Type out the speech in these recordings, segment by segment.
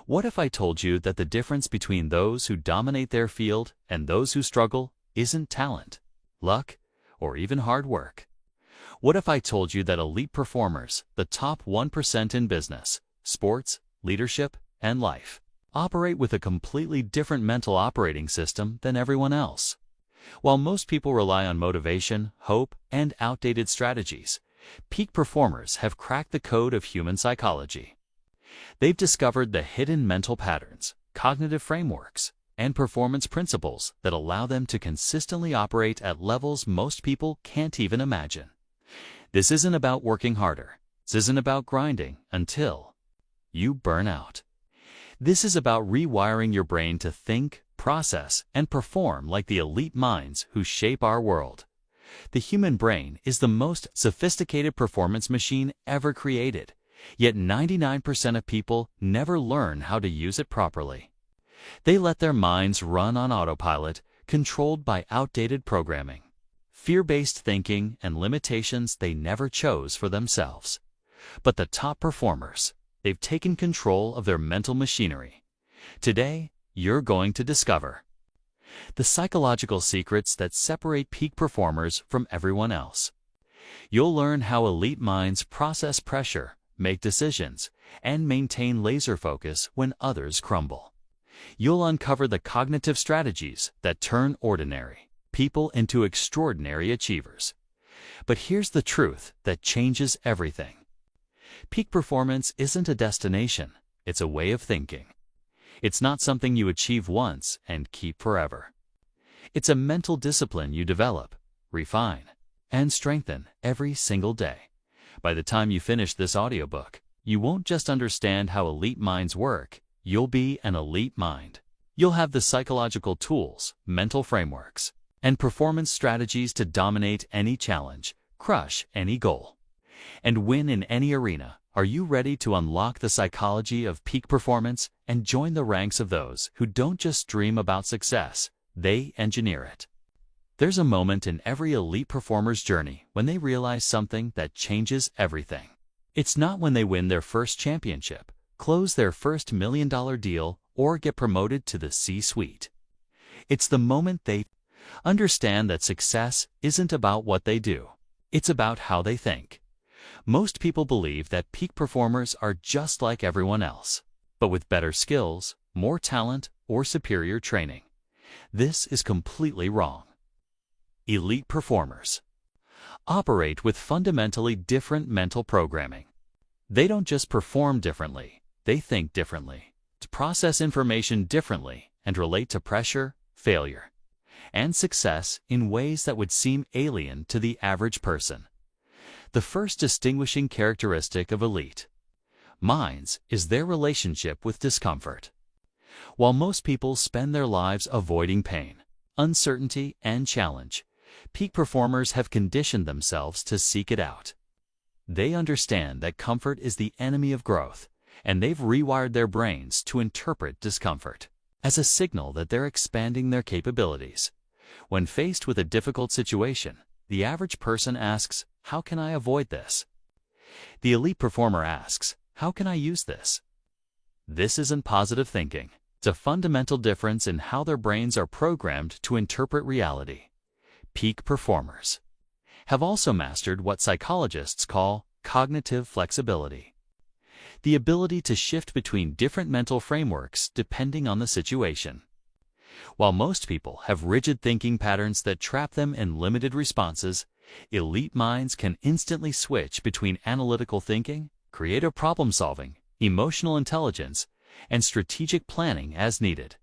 What if I told you that the difference between those who dominate their field and those who struggle isn't talent, luck, or even hard work? What if I told you that elite performers, the top 1% in business, sports, leadership, and life, operate with a completely different mental operating system than everyone else? While most people rely on motivation, hope, and outdated strategies, peak performers have cracked the code of human psychology. They've discovered the hidden mental patterns, cognitive frameworks, and performance principles that allow them to consistently operate at levels most people can't even imagine. This isn't about working harder. This isn't about grinding until you burn out. This is about rewiring your brain to think, process, and perform like the elite minds who shape our world. The human brain is the most sophisticated performance machine ever created, yet 99% of people never learn how to use it properly. They let their minds run on autopilot, controlled by outdated programming, fear-based thinking, and limitations they never chose for themselves. But the top performers, they've taken control of their mental machinery. Today, you're going to discover the psychological secrets that separate peak performers from everyone else. You'll learn how elite minds process pressure, make decisions, and maintain laser focus when others crumble. You'll uncover the cognitive strategies that turn ordinary people into extraordinary achievers. But here's the truth that changes everything. Peak performance isn't a destination, it's a way of thinking. It's not something you achieve once and keep forever. It's a mental discipline you develop, refine, and strengthen every single day. By the time you finish this audiobook, you won't just understand how elite minds work, you'll be an elite mind. You'll have the psychological tools, mental frameworks, and performance strategies to dominate any challenge, crush any goal, and win in any arena. Are you ready to unlock the psychology of peak performance and join the ranks of those who don't just dream about success, they engineer it? There's a moment in every elite performer's journey when they realize something that changes everything. It's not when they win their first championship, close their first $1 million deal, or get promoted to the C-suite. It's the moment they understand that success isn't about what they do. It's about how they think. Most people believe that peak performers are just like everyone else, but with better skills, more talent, or superior training. This is completely wrong. Elite performers operate with fundamentally different mental programming. They don't just perform differently, they think differently, to process information differently, and relate to pressure, failure, and success in ways that would seem alien to the average person. The first distinguishing characteristic of elite minds is their relationship with discomfort. While most people spend their lives avoiding pain, uncertainty, and challenge, peak performers have conditioned themselves to seek it out. They understand that comfort is the enemy of growth, and they've rewired their brains to interpret discomfort as a signal that they're expanding their capabilities. When faced with a difficult situation, the average person asks, "How can I avoid this?" The elite performer asks, "How can I use this?" This isn't positive thinking. It's a fundamental difference in how their brains are programmed to interpret reality. Peak performers have also mastered what psychologists call cognitive flexibility, the ability to shift between different mental frameworks depending on the situation. While most people have rigid thinking patterns that trap them in limited responses, elite minds can instantly switch between analytical thinking, creative problem-solving, emotional intelligence, and strategic planning as needed.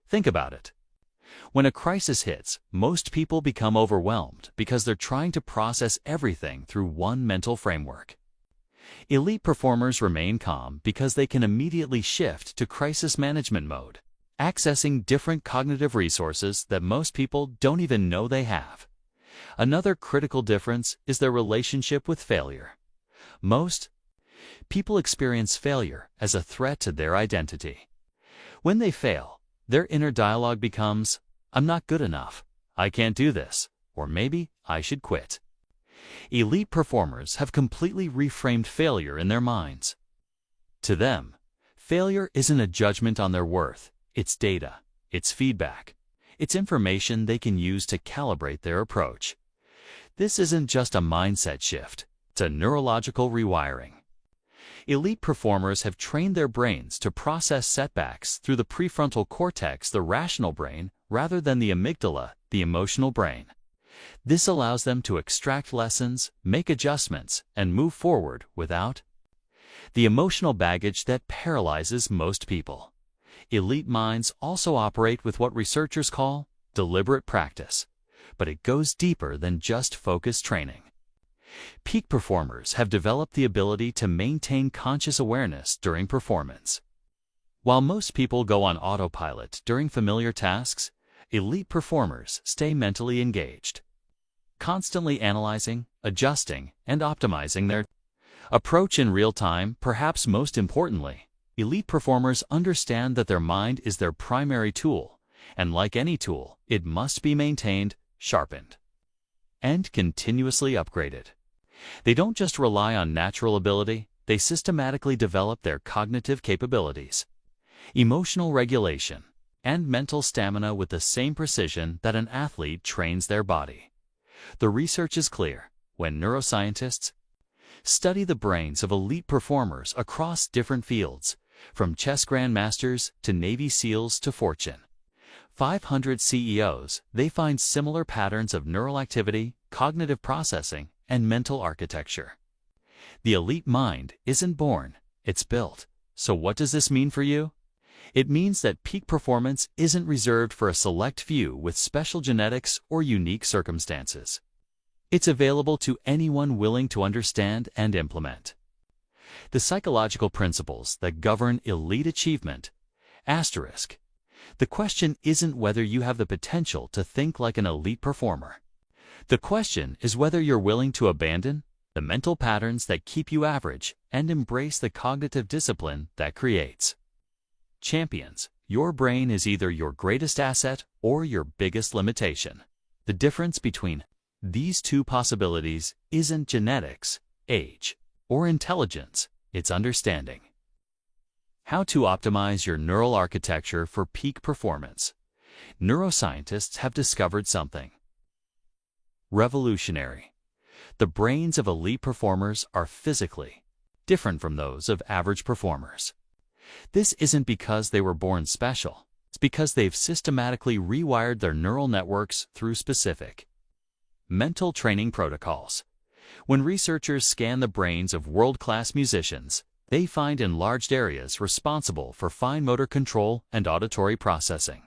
Think about it. When a crisis hits, most people become overwhelmed because they're trying to process everything through one mental framework. Elite performers remain calm because they can immediately shift to crisis management mode, accessing different cognitive resources that most people don't even know they have. Another critical difference is their relationship with failure. Most people experience failure as a threat to their identity. When they fail, their inner dialogue becomes, "I'm not good enough, I can't do this, or maybe I should quit." Elite performers have completely reframed failure in their minds. To them, Failure isn't a judgment on their worth. It's data. It's feedback. It's information they can use to calibrate their approach. This isn't just a mindset shift. It's a neurological rewiring. Elite performers have trained their brains to process setbacks through the prefrontal cortex, the rational brain, rather than the amygdala, the emotional brain. This allows them to extract lessons, make adjustments, and move forward without the emotional baggage that paralyzes most people. Elite minds also operate with what researchers call deliberate practice, but it goes deeper than just focused training. Peak performers have developed the ability to maintain conscious awareness during performance. While most people go on autopilot during familiar tasks, elite performers stay mentally engaged, constantly analyzing, adjusting, and optimizing their approach in real time. Perhaps most importantly, elite performers understand that their mind is their primary tool, and like any tool, it must be maintained, sharpened, and continuously upgraded. They don't just rely on natural ability, they systematically develop their cognitive capabilities, emotional regulation, and mental stamina with the same precision that an athlete trains their body. The research is clear. When neuroscientists study the brains of elite performers across different fields, from chess grandmasters to Navy SEALs to Fortune 500 CEOs, they find similar patterns of neural activity, cognitive processing, and mental architecture. The elite mind isn't born, it's built. So what does this mean for you? It means that peak performance isn't reserved for a select few with special genetics or unique circumstances. It's available to anyone willing to understand and implement the psychological principles that govern elite achievement. Asterisk. The question isn't whether you have the potential to think like an elite performer. The question is whether you're willing to abandon the mental patterns that keep you average and embrace the cognitive discipline that creates champions. Your brain is either your greatest asset or your biggest limitation. The difference between these two possibilities isn't genetics, age, or intelligence, it's understanding. How to optimize your neural architecture for peak performance. Neuroscientists have discovered something revolutionary. The brains of elite performers are physically different from those of average performers. This isn't because they were born special. It's because they've systematically rewired their neural networks through specific mental training protocols. When researchers scan the brains of world-class musicians, they find enlarged areas responsible for fine motor control and auditory processing.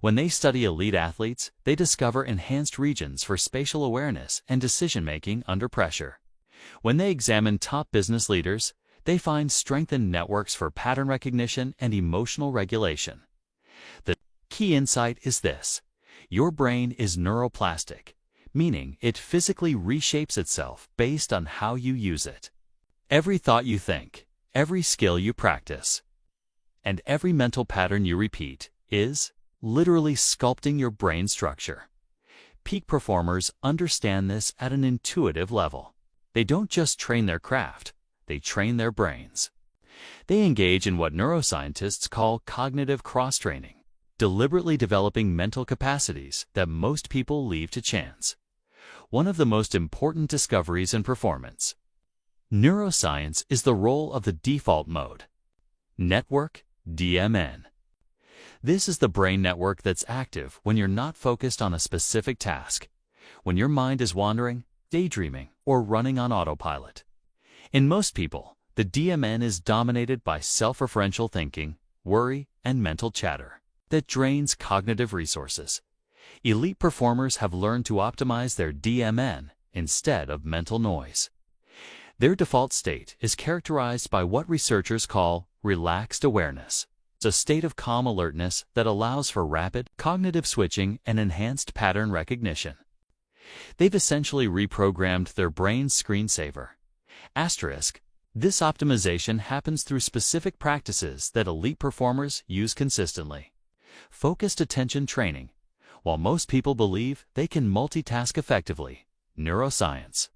When they study elite athletes, they discover enhanced regions for spatial awareness and decision-making under pressure. When they examine top business leaders, they find strengthened networks for pattern recognition and emotional regulation. The key insight is this: your brain is neuroplastic, meaning it physically reshapes itself based on how you use it. Every thought you think, every skill you practice, and every mental pattern you repeat is literally sculpting your brain structure. Peak performers understand this at an intuitive level. They don't just train their craft, they train their brains. They engage in what neuroscientists call cognitive cross-training, deliberately developing mental capacities that most people leave to chance. One of the most important discoveries in performance neuroscience is the role of the default mode network, DMN. This is the brain network that's active when you're not focused on a specific task, when your mind is wandering, daydreaming, or running on autopilot. In most people, the DMN is dominated by self-referential thinking, worry, and mental chatter that drains cognitive resources. Elite performers have learned to optimize their DMN instead of mental noise. Their default state is characterized by what researchers call relaxed awareness. It's a state of calm alertness that allows for rapid cognitive switching and enhanced pattern recognition. They've essentially reprogrammed their brain's screensaver. Asterisk. This optimization happens through specific practices that elite performers use consistently. Focused attention training. While most people believe they can multitask effectively, neuroscience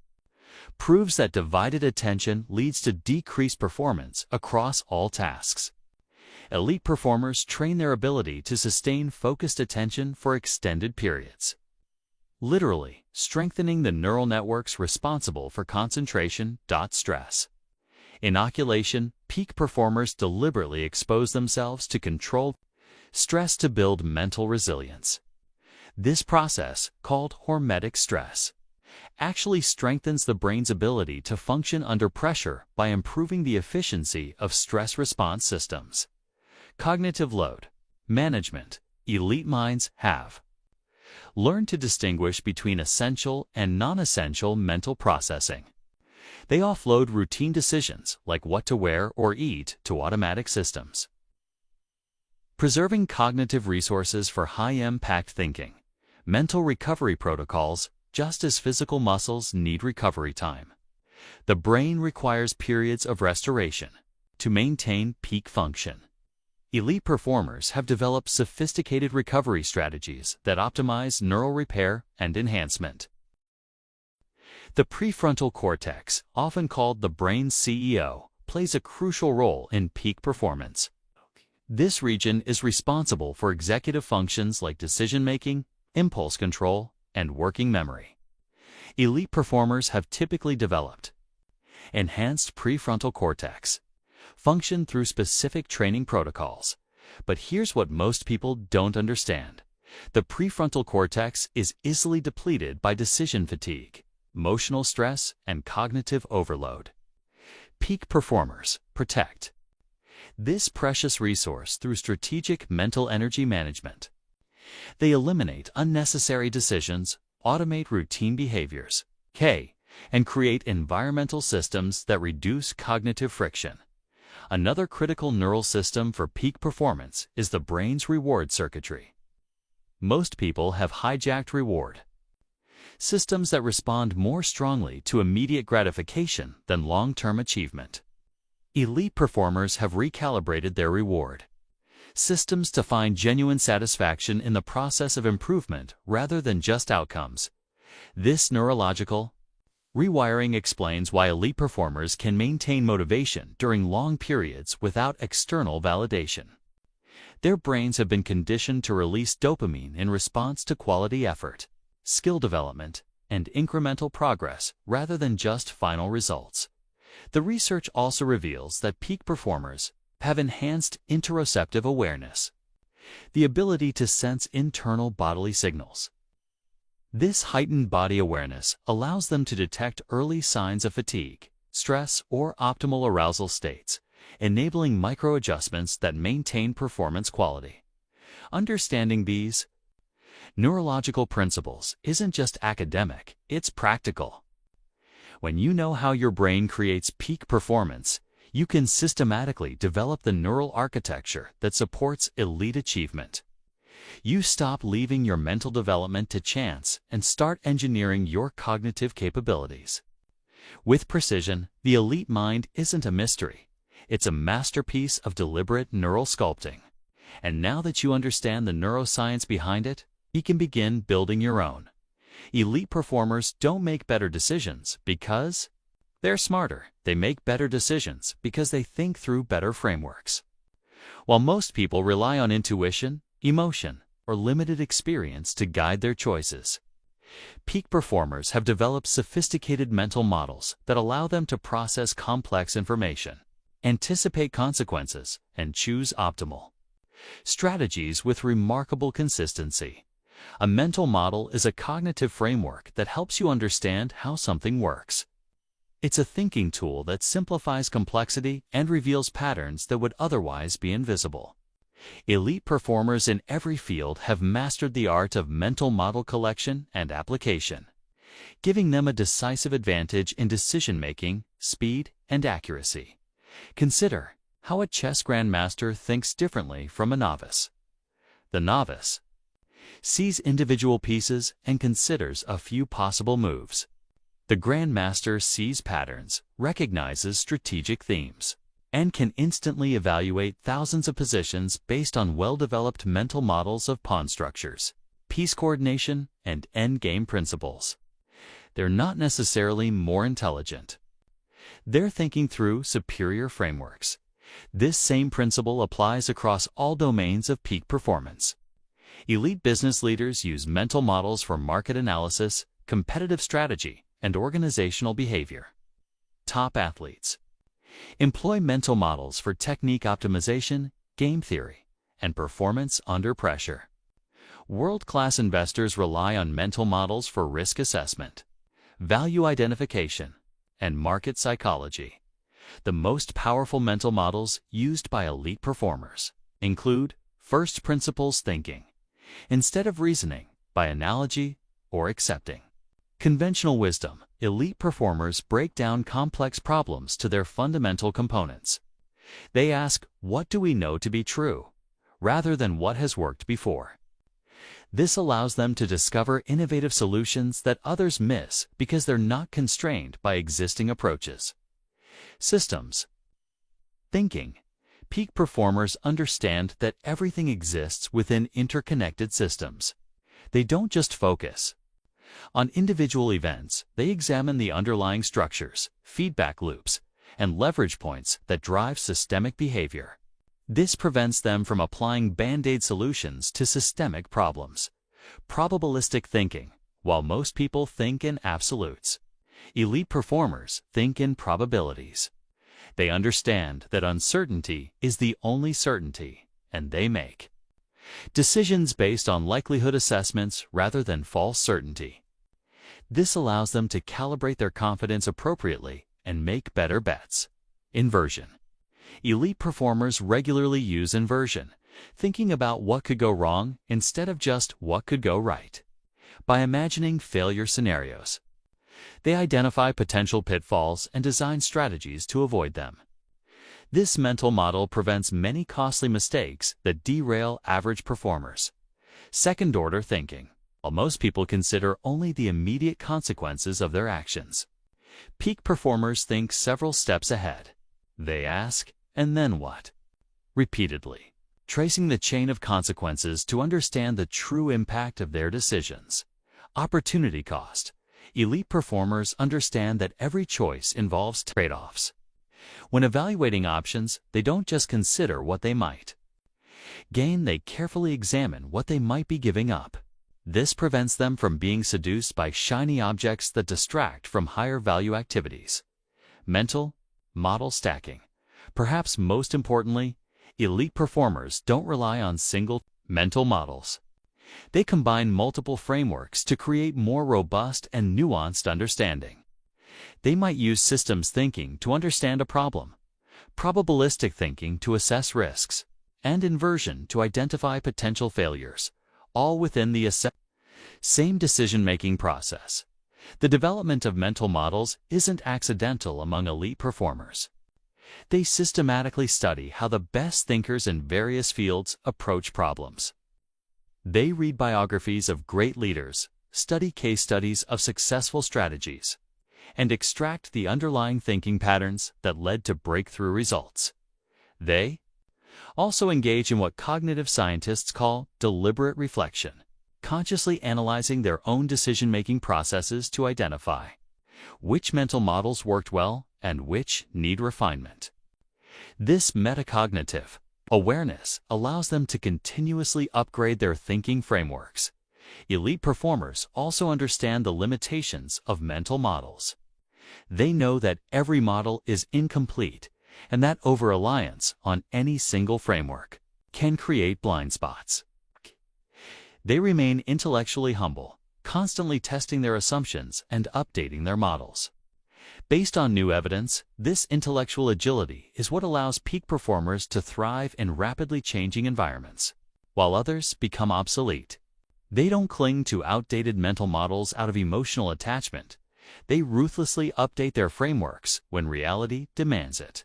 proves that divided attention leads to decreased performance across all tasks. Elite performers train their ability to sustain focused attention for extended periods, literally strengthening the neural networks responsible for concentration. Stress inoculation. Peak performers deliberately expose themselves to controlled stress to build mental resilience. This process, called hormetic stress, actually strengthens the brain's ability to function under pressure by improving the efficiency of stress response systems. Cognitive load management. Elite minds have learned to distinguish between essential and non-essential mental processing. They offload routine decisions like what to wear or eat to automatic systems, preserving cognitive resources for high-impact thinking. Mental recovery protocols. Just as physical muscles need recovery time, the brain requires periods of restoration to maintain peak function. Elite performers have developed sophisticated recovery strategies that optimize neural repair and enhancement. The prefrontal cortex, often called the brain's CEO, plays a crucial role in peak performance. This region is responsible for executive functions like decision-making, impulse control, and working memory. Elite performers have typically developed enhanced prefrontal cortex function through specific training protocols. But here's what most people don't understand. The prefrontal cortex is easily depleted by decision fatigue, emotional stress, and cognitive overload. Peak performers protect this precious resource through strategic mental energy management. They eliminate unnecessary decisions, automate routine behaviors, and create environmental systems that reduce cognitive friction. Another critical neural system for peak performance is the brain's reward circuitry. Most people have hijacked reward systems that respond more strongly to immediate gratification than long-term achievement. Elite performers have recalibrated their reward systems to find genuine satisfaction in the process of improvement rather than just outcomes. This neurological rewiring explains why elite performers can maintain motivation during long periods without external validation. Their brains have been conditioned to release dopamine in response to quality effort, skill development, and incremental progress rather than just final results. The research also reveals that peak performers have enhanced interoceptive awareness, the ability to sense internal bodily signals. This heightened body awareness allows them to detect early signs of fatigue, stress, or optimal arousal states, enabling micro-adjustments that maintain performance quality. Understanding these neurological principles isn't just academic, it's practical. When you know how your brain creates peak performance, you can systematically develop the neural architecture that supports elite achievement. You stop leaving your mental development to chance and start engineering your cognitive capabilities. With precision, the elite mind isn't a mystery. It's a masterpiece of deliberate neural sculpting. And now that you understand the neuroscience behind it, you can begin building your own. Elite performers don't make better decisions because they're smarter. They make better decisions because they think through better frameworks. While most people rely on intuition, emotion, or limited experience to guide their choices, peak performers have developed sophisticated mental models that allow them to process complex information, anticipate consequences, and choose optimal strategies with remarkable consistency. A mental model is a cognitive framework that helps you understand how something works. It's a thinking tool that simplifies complexity and reveals patterns that would otherwise be invisible. Elite performers in every field have mastered the art of mental model collection and application, giving them a decisive advantage in decision-making, speed, and accuracy. Consider how a chess grandmaster thinks differently from a novice. The novice sees individual pieces and considers a few possible moves. The grandmaster sees patterns, recognizes strategic themes, and can instantly evaluate thousands of positions based on well-developed mental models of pawn structures, piece coordination, and endgame principles. they're not necessarily more intelligent. They're thinking through superior frameworks. This same principle applies across all domains of peak performance. Elite business leaders use mental models for market analysis, competitive strategy, and organizational behavior. Top athletes employ mental models for technique optimization, game theory, and performance under pressure. World-class investors rely on mental models for risk assessment, value identification, and market psychology. The most powerful mental models used by elite performers include first principles thinking, instead of reasoning, by analogy or accepting. Conventional wisdom. Elite performers break down complex problems to their fundamental components. They ask, what do we know to be true, rather than what has worked before. This allows them to discover innovative solutions that others miss because they're not constrained by existing approaches. Systems thinking. Peak performers understand that everything exists within interconnected systems. They don't just focus on individual events, they examine the underlying structures, feedback loops, and leverage points that drive systemic behavior. This prevents them from applying band-aid solutions to systemic problems. Probabilistic thinking. While most people think in absolutes, elite performers think in probabilities. They understand that uncertainty is the only certainty, and they make decisions based on likelihood assessments rather than false certainty. This allows them to calibrate their confidence appropriately and make better bets. Inversion. Elite performers regularly use inversion, thinking about what could go wrong instead of just what could go right. By imagining failure scenarios, they identify potential pitfalls and design strategies to avoid them. This mental model prevents many costly mistakes that derail average performers. Second-order thinking. While most people consider only the immediate consequences of their actions, peak performers think several steps ahead. They ask, and then what? Repeatedly, tracing the chain of consequences to understand the true impact of their decisions. Opportunity cost. Elite performers understand that every choice involves trade-offs. When evaluating options, they don't just consider what they might gain, they carefully examine what they might be giving up. This prevents them from being seduced by shiny objects that distract from higher value activities. Mental model stacking. Perhaps most importantly, elite performers don't rely on single mental models. They combine multiple frameworks to create more robust and nuanced understanding. They might use systems thinking to understand a problem, probabilistic thinking to assess risks, and inversion to identify potential failures, all within the same decision-making process. The development of mental models isn't accidental among elite performers. They systematically study how the best thinkers in various fields approach problems. They read biographies of great leaders, study case studies of successful strategies, and extract the underlying thinking patterns that led to breakthrough results. They also engage in what cognitive scientists call deliberate reflection, consciously analyzing their own decision-making processes to identify which mental models worked well and which need refinement. This metacognitive awareness allows them to continuously upgrade their thinking frameworks. Elite performers also understand the limitations of mental models. They know that every model is incomplete and that over-reliance on any single framework can create blind spots. They remain intellectually humble, constantly testing their assumptions and updating their models. Based on new evidence, this intellectual agility is what allows peak performers to thrive in rapidly changing environments, while others become obsolete. They don't cling to outdated mental models out of emotional attachment. They ruthlessly update their frameworks when reality demands it.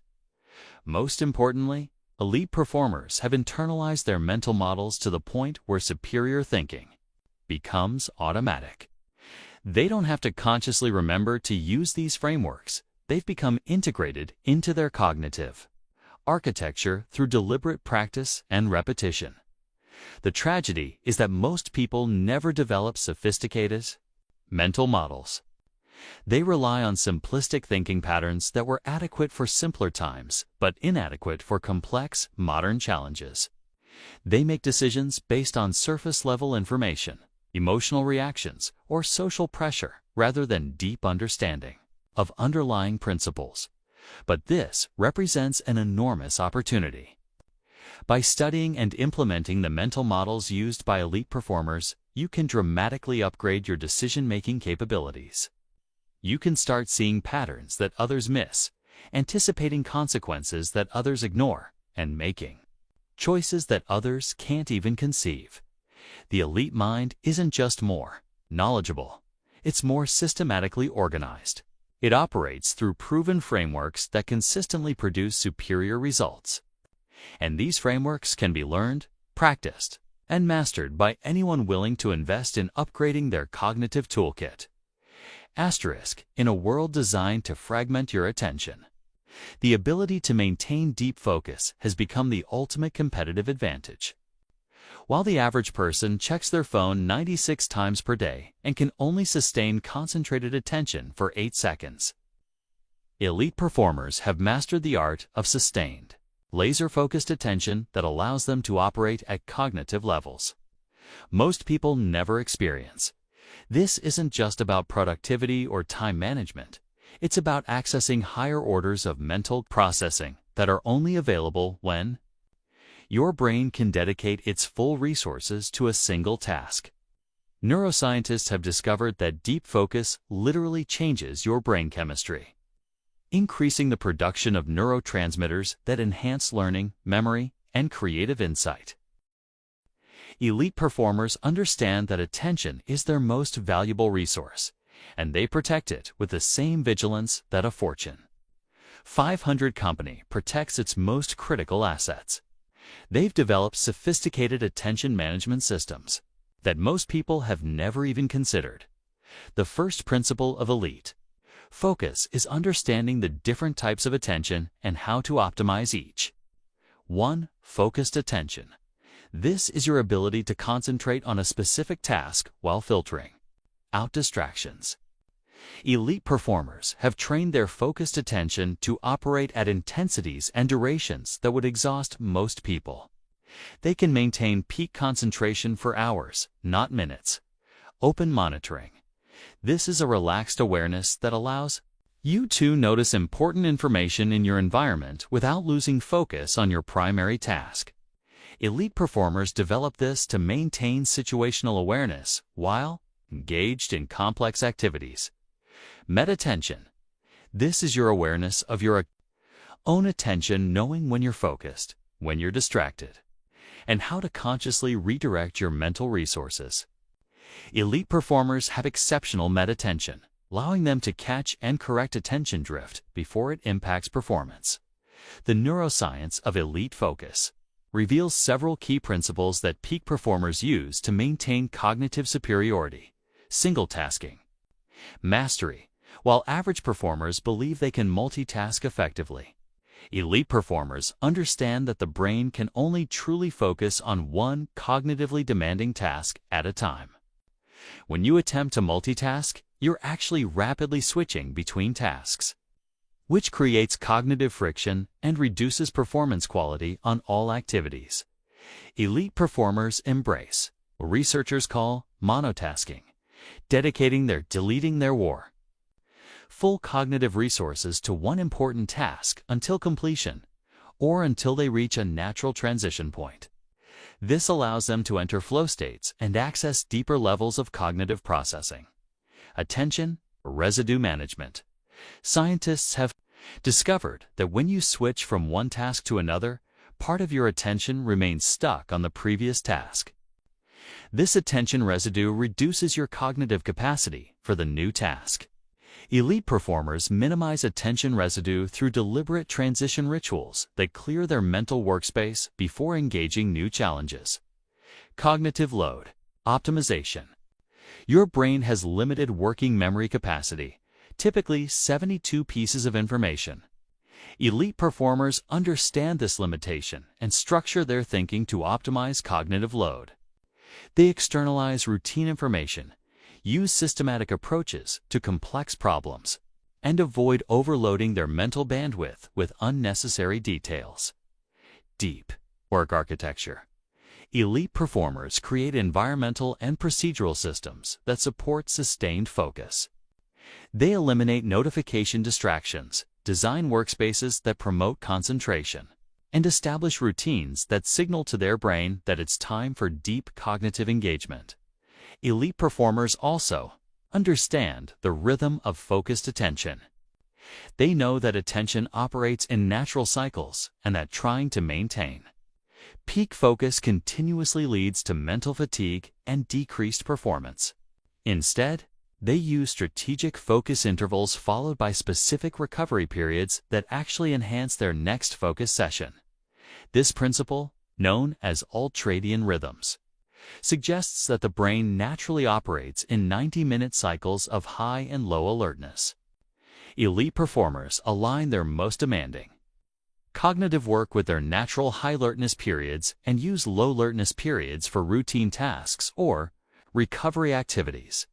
Most importantly, elite performers have internalized their mental models to the point where superior thinking becomes automatic. They don't have to consciously remember to use these frameworks. They've become integrated into their cognitive architecture through deliberate practice and repetition. The tragedy is that most people never develop sophisticated mental models. They rely on simplistic thinking patterns that were adequate for simpler times, but inadequate for complex, modern challenges. They make decisions based on surface-level information, emotional reactions, or social pressure, rather than deep understanding of underlying principles. But this represents an enormous opportunity. By studying and implementing the mental models used by elite performers, you can dramatically upgrade your decision-making capabilities. You can start seeing patterns that others miss, anticipating consequences that others ignore, and making choices that others can't even conceive. The elite mind isn't just more knowledgeable, it's more systematically organized. It operates through proven frameworks that consistently produce superior results. And these frameworks can be learned, practiced, and mastered by anyone willing to invest in upgrading their cognitive toolkit. Asterisk, in a world designed to fragment your attention, the ability to maintain deep focus has become the ultimate competitive advantage. While the average person checks their phone 96 times per day and can only sustain concentrated attention for 8 seconds, elite performers have mastered the art of sustained, laser-focused attention that allows them to operate at cognitive levels most people never experience. This isn't just about productivity or time management. It's about accessing higher orders of mental processing that are only available when your brain can dedicate its full resources to a single task. Neuroscientists have discovered that deep focus literally changes your brain chemistry, increasing the production of neurotransmitters that enhance learning, memory, and creative insight. Elite performers understand that attention is their most valuable resource, and they protect it with the same vigilance that a Fortune 500 company protects its most critical assets. They've developed sophisticated attention management systems that most people have never even considered. The first principle of elite focus is understanding the different types of attention and how to optimize each. 1. Focused attention. This is your ability to concentrate on a specific task while filtering out distractions. Elite performers have trained their focused attention to operate at intensities and durations that would exhaust most people. They can maintain peak concentration for hours, not minutes. Open monitoring. This is a relaxed awareness that allows you to notice important information in your environment without losing focus on your primary task. Elite performers develop this to maintain situational awareness while engaged in complex activities. Meta-attention. This is your awareness of your own attention, knowing when you're focused, when you're distracted, and how to consciously redirect your mental resources. Elite performers have exceptional meta-attention, allowing them to catch and correct attention drift before it impacts performance. The neuroscience of elite focus reveals several key principles that peak performers use to maintain cognitive superiority. Single tasking. Mastery. While average performers believe they can multitask effectively, elite performers understand that the brain can only truly focus on one cognitively demanding task at a time. When you attempt to multitask, you're actually rapidly switching between tasks, which creates cognitive friction and reduces performance quality on all activities. Elite performers embrace what researchers call monotasking, dedicating deleting their full cognitive resources to one important task until completion, or until they reach a natural transition point. This allows them to enter flow states and access deeper levels of cognitive processing. Attention residue management. Scientists have discovered that when you switch from one task to another, part of your attention remains stuck on the previous task. This attention residue reduces your cognitive capacity for the new task. Elite performers minimize attention residue through deliberate transition rituals that clear their mental workspace before engaging new challenges. Cognitive load optimization. Your brain has limited working memory capacity, typically 72 pieces of information. Elite performers understand this limitation and structure their thinking to optimize cognitive load. They externalize routine information, use systematic approaches to complex problems, and avoid overloading their mental bandwidth with unnecessary details. Deep work architecture. Elite performers create environmental and procedural systems that support sustained focus. They eliminate notification distractions, design workspaces that promote concentration, and establish routines that signal to their brain that it's time for deep cognitive engagement. Elite performers also understand the rhythm of focused attention. They know that attention operates in natural cycles and that trying to maintain peak focus continuously leads to mental fatigue and decreased performance. Instead, they use strategic focus intervals followed by specific recovery periods that actually enhance their next focus session. This principle, known as ultradian rhythms, suggests that the brain naturally operates in 90-minute cycles of high and low alertness. Elite performers align their most demanding cognitive work with their natural high alertness periods and use low alertness periods for routine tasks or recovery activities.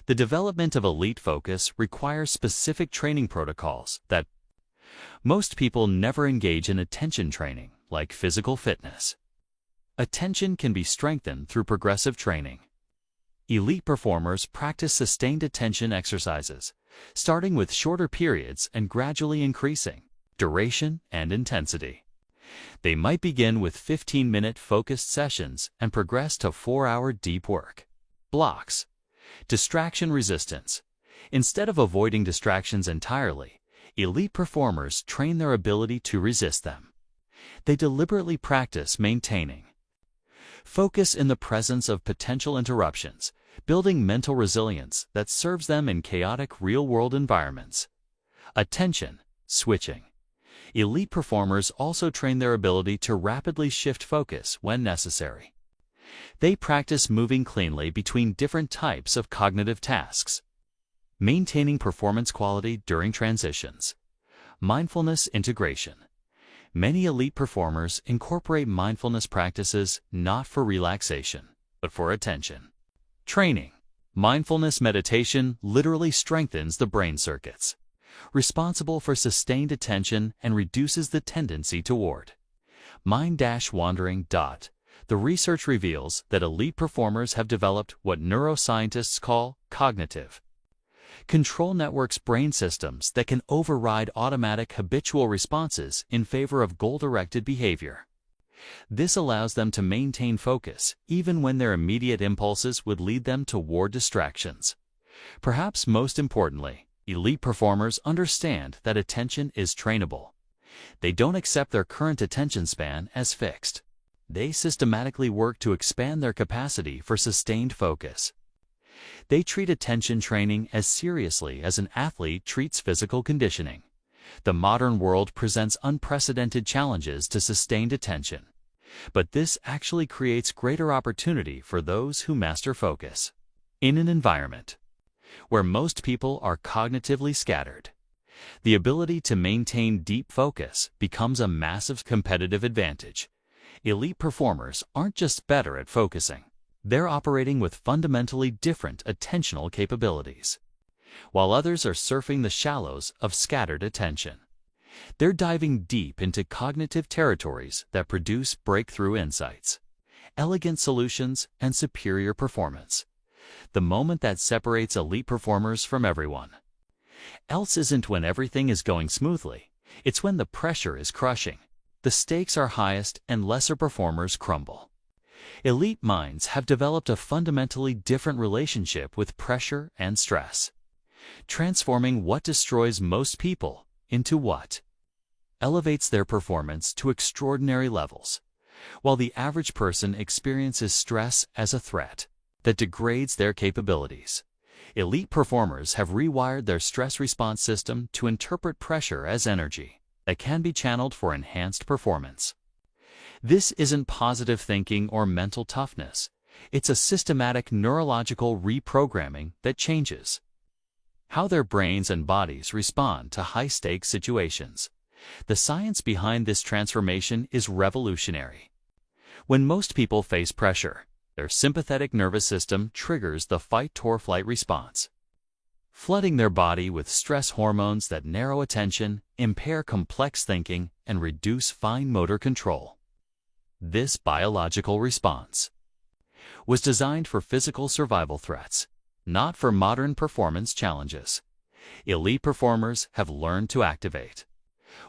The development of elite focus requires specific training protocols that most people never engage in. Attention training, like physical fitness. Attention can be strengthened through progressive training. Elite performers practice sustained attention exercises, starting with shorter periods and gradually increasing duration and intensity. They might begin with 15-minute focused sessions and progress to 4-hour deep work blocks. Distraction resistance. Instead of avoiding distractions entirely, elite performers train their ability to resist them. They deliberately practice maintaining focus in the presence of potential interruptions, building mental resilience that serves them in chaotic real-world environments. Attention switching. Elite performers also train their ability to rapidly shift focus when necessary. They practice moving cleanly between different types of cognitive tasks, maintaining performance quality during transitions. Mindfulness integration. Many elite performers incorporate mindfulness practices not for relaxation, but for attention training. Mindfulness meditation literally strengthens the brain circuits responsible for sustained attention and reduces the tendency toward mind-wandering. The research reveals that elite performers have developed what neuroscientists call cognitive control networks, brain systems that can override automatic habitual responses in favor of goal-directed behavior. This allows them to maintain focus even when their immediate impulses would lead them toward distractions. Perhaps most importantly, elite performers understand that attention is trainable. They don't accept their current attention span as fixed. They systematically work to expand their capacity for sustained focus. They treat attention training as seriously as an athlete treats physical conditioning. The modern world presents unprecedented challenges to sustained attention, but this actually creates greater opportunity for those who master focus. In an environment where most people are cognitively scattered, the ability to maintain deep focus becomes a massive competitive advantage. Elite performers aren't just better at focusing, they're operating with fundamentally different attentional capabilities. While others are surfing the shallows of scattered attention, they're diving deep into cognitive territories that produce breakthrough insights, elegant solutions, and superior performance. The moment that separates elite performers from everyone else isn't when everything is going smoothly, it's when the pressure is crushing, the stakes are highest, and lesser performers crumble. Elite minds have developed a fundamentally different relationship with pressure and stress, transforming what destroys most people into what elevates their performance to extraordinary levels, while the average person experiences stress as a threat that degrades their capabilities. Elite performers have rewired their stress response system to interpret pressure as energy that can be channeled for enhanced performance. This isn't positive thinking or mental toughness. It's a systematic neurological reprogramming that changes how their brains and bodies respond to high-stakes situations. The science behind this transformation is revolutionary. When most people face pressure, Their sympathetic nervous system triggers the fight-or-flight response, flooding their body with stress hormones that narrow attention, impair complex thinking, and reduce fine motor control. This biological response was designed for physical survival threats, not for modern performance challenges. Elite performers have learned to activate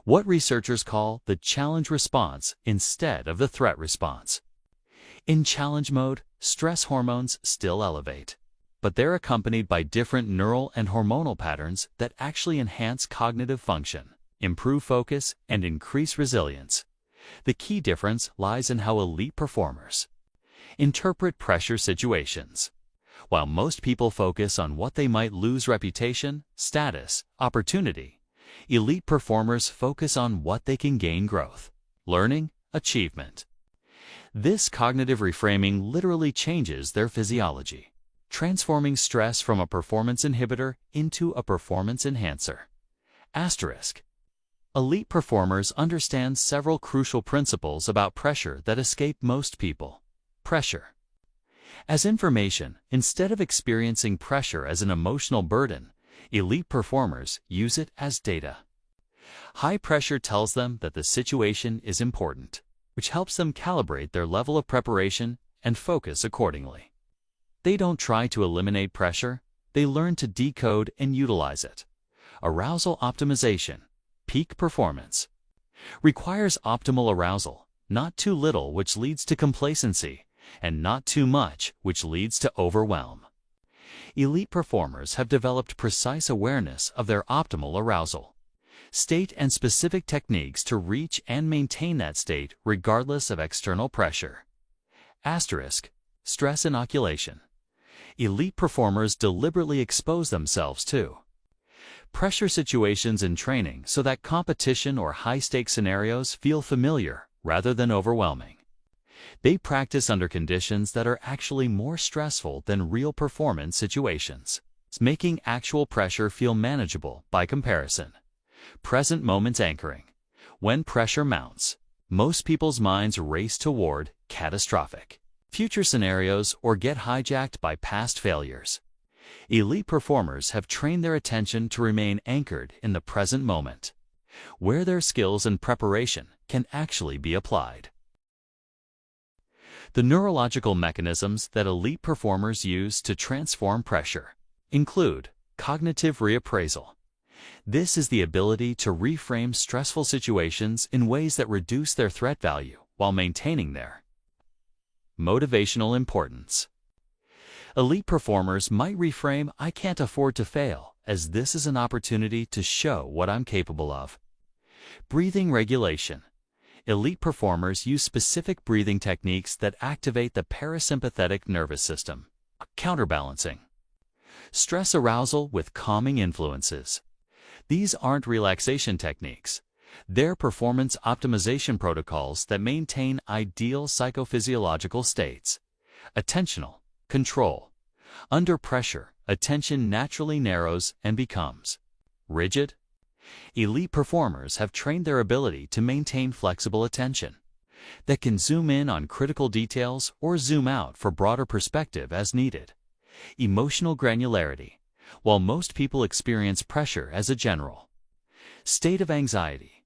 what researchers call the challenge response instead of the threat response. In challenge mode, stress hormones still elevate, but they're accompanied by different neural and hormonal patterns that actually enhance cognitive function, improve focus, and increase resilience. The key difference lies in how elite performers interpret pressure situations. While most people focus on what they might lose: reputation, status, opportunity, elite performers focus on what they can gain: growth, learning, achievement. This cognitive reframing literally changes their physiology, transforming stress from a performance inhibitor into a performance enhancer. Asterisk. Elite performers understand several crucial principles about pressure that escape most people. Pressure as information. Instead of experiencing pressure as an emotional burden, elite performers use it as data. High pressure tells them that the situation is important, which helps them calibrate their level of preparation and focus accordingly. They don't try to eliminate pressure, they learn to decode and utilize it. Arousal optimization, peak performance, requires optimal arousal, not too little, which leads to complacency, and not too much, which leads to overwhelm. Elite performers have developed precise awareness of their optimal arousal state and specific techniques to reach and maintain that state regardless of external pressure. Asterisk. Stress inoculation. Elite performers deliberately expose themselves to pressure situations in training so that competition or high-stakes scenarios feel familiar rather than overwhelming. They practice under conditions that are actually more stressful than real performance situations, making actual pressure feel manageable by comparison. Present moment anchoring. When pressure mounts, most people's minds race toward catastrophic future scenarios or get hijacked by past failures. Elite performers have trained their attention to remain anchored in the present moment, where their skills and preparation can actually be applied. The neurological mechanisms that elite performers use to transform pressure include cognitive reappraisal. This is the ability to reframe stressful situations in ways that reduce their threat value while maintaining their motivational importance. Elite performers might reframe "I can't afford to fail" as "this is an opportunity to show what I'm capable of." Breathing regulation. Elite performers use specific breathing techniques that activate the parasympathetic nervous system, counterbalancing stress arousal with calming influences. These aren't relaxation techniques. They're performance optimization protocols that maintain ideal psychophysiological states. Attentional control. Under pressure, attention naturally narrows and becomes rigid. Elite performers have trained their ability to maintain flexible attention that can zoom in on critical details or zoom out for broader perspective as needed. Emotional granularity. While most people experience pressure as a general state of anxiety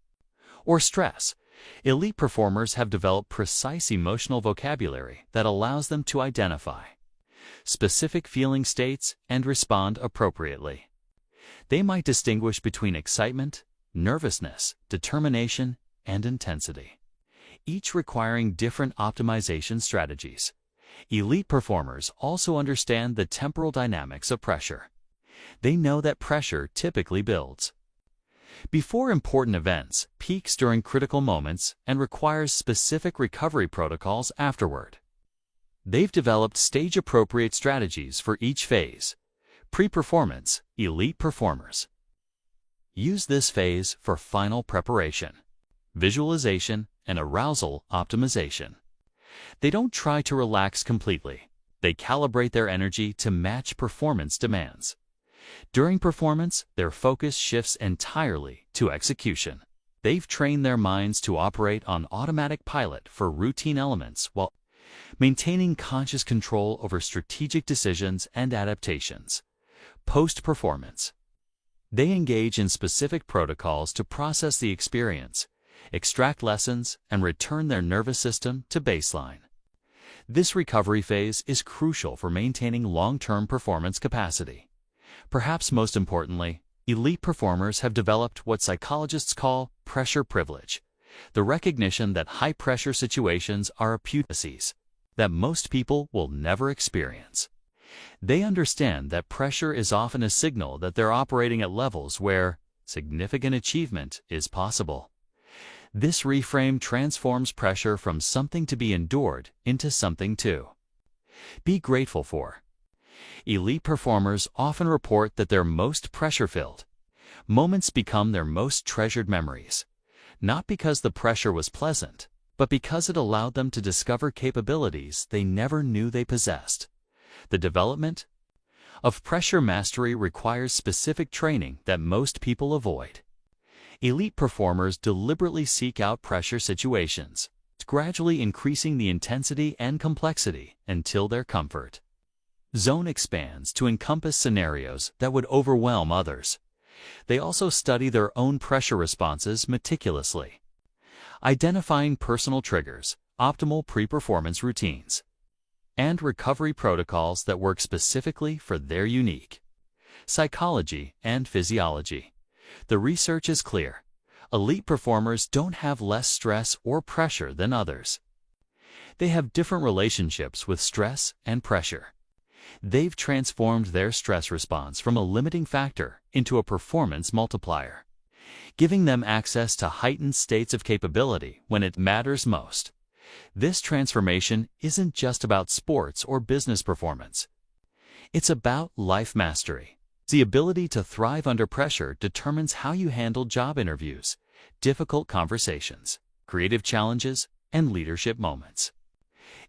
or stress, elite performers have developed precise emotional vocabulary that allows them to identify specific feeling states and respond appropriately. They might distinguish between excitement, nervousness, determination, and intensity, each requiring different optimization strategies. Elite performers also understand the temporal dynamics of pressure. They know that pressure typically builds before important events, peaks during critical moments, and requires specific recovery protocols afterward. They've developed stage-appropriate strategies for each phase. Pre-performance. Elite performers use this phase for final preparation, visualization, and arousal optimization. They don't try to relax completely. They calibrate their energy to match performance demands. During performance, their focus shifts entirely to execution. They've trained their minds to operate on automatic pilot for routine elements while maintaining conscious control over strategic decisions and adaptations. Post-performance. They engage in specific protocols to process the experience, extract lessons, and return their nervous system to baseline. This recovery phase is crucial for maintaining long-term performance capacity. Perhaps most importantly, elite performers have developed what psychologists call pressure privilege, the recognition that high-pressure situations are apotheoses that most people will never experience. They understand that pressure is often a signal that they're operating at levels where significant achievement is possible. This reframe transforms pressure from something to be endured into something to be grateful for. Elite performers often report that their most pressure-filled moments become their most treasured memories, not because the pressure was pleasant, but because it allowed them to discover capabilities they never knew they possessed. The development of pressure mastery requires specific training that most people avoid. Elite performers deliberately seek out pressure situations, gradually increasing the intensity and complexity until their comfort zone expands to encompass scenarios that would overwhelm others. They also study their own pressure responses meticulously, identifying personal triggers, optimal pre-performance routines, and recovery protocols that work specifically for their unique psychology and physiology. The research is clear. Elite performers don't have less stress or pressure than others. They have different relationships with stress and pressure. They've transformed their stress response from a limiting factor into a performance multiplier, giving them access to heightened states of capability when it matters most. This transformation isn't just about sports or business performance. It's about life mastery. The ability to thrive under pressure determines how you handle job interviews, difficult conversations, creative challenges, and leadership moments.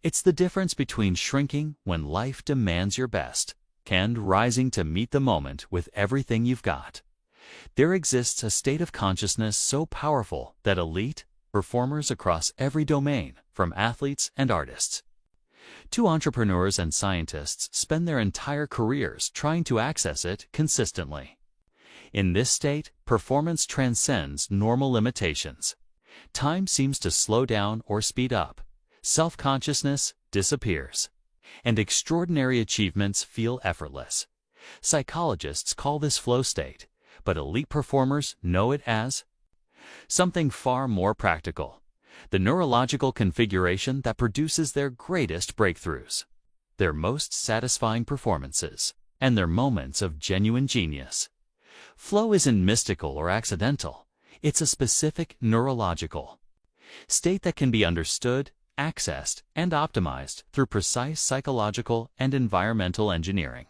It's the difference between shrinking when life demands your best and rising to meet the moment with everything you've got. There exists a state of consciousness so powerful that elite performers across every domain, from athletes and artists to entrepreneurs and scientists, spend their entire careers trying to access it consistently. In this state, performance transcends normal limitations. Time seems to slow down or speed up. Self-consciousness disappears, and extraordinary achievements feel effortless. Psychologists call this flow state, but elite performers know it as something far more practical: the neurological configuration that produces their greatest breakthroughs, their most satisfying performances, and their moments of genuine genius. Flow isn't mystical or accidental. It's a specific neurological state that can be understood, accessed, and optimized through precise psychological and environmental engineering.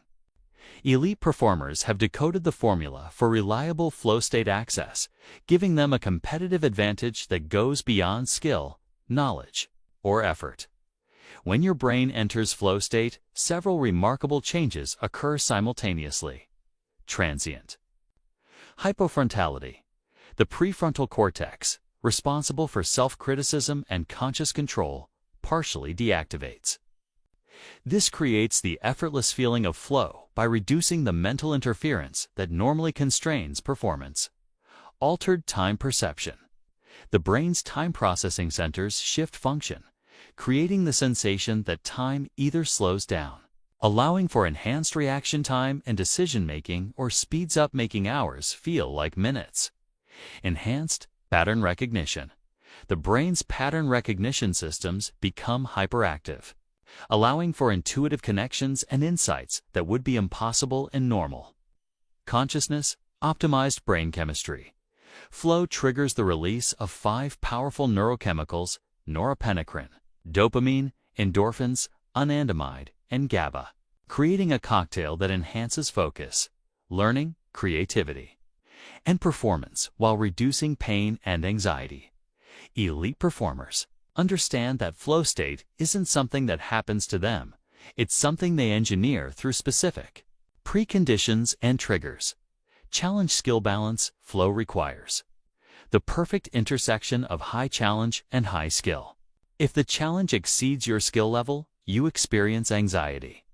Elite performers have decoded the formula for reliable flow state access, giving them a competitive advantage that goes beyond skill, knowledge, or effort. When your brain enters flow state, several remarkable changes occur simultaneously. Transient hypofrontality. The prefrontal cortex, responsible for self-criticism and conscious control, partially deactivates. This creates the effortless feeling of flow by reducing the mental interference that normally constrains performance. Altered time perception. The brain's time processing centers shift function, creating the sensation that time either slows down, allowing for enhanced reaction time and decision-making, or speeds up, making hours feel like minutes. Enhanced pattern recognition. The brain's pattern recognition systems become hyperactive, allowing for intuitive connections and insights that would be impossible in normal. Consciousness, optimized brain chemistry. Flow triggers the release of 5 powerful neurochemicals: norepinephrine, dopamine, endorphins, anandamide, and GABA, creating a cocktail that enhances focus, learning, creativity, and performance while reducing pain and anxiety. Elite performers understand that flow state isn't something that happens to them. It's something they engineer through specific preconditions and triggers. Challenge skill balance. Flow requires the perfect intersection of high challenge and high skill. If the challenge exceeds your skill level, you experience anxiety.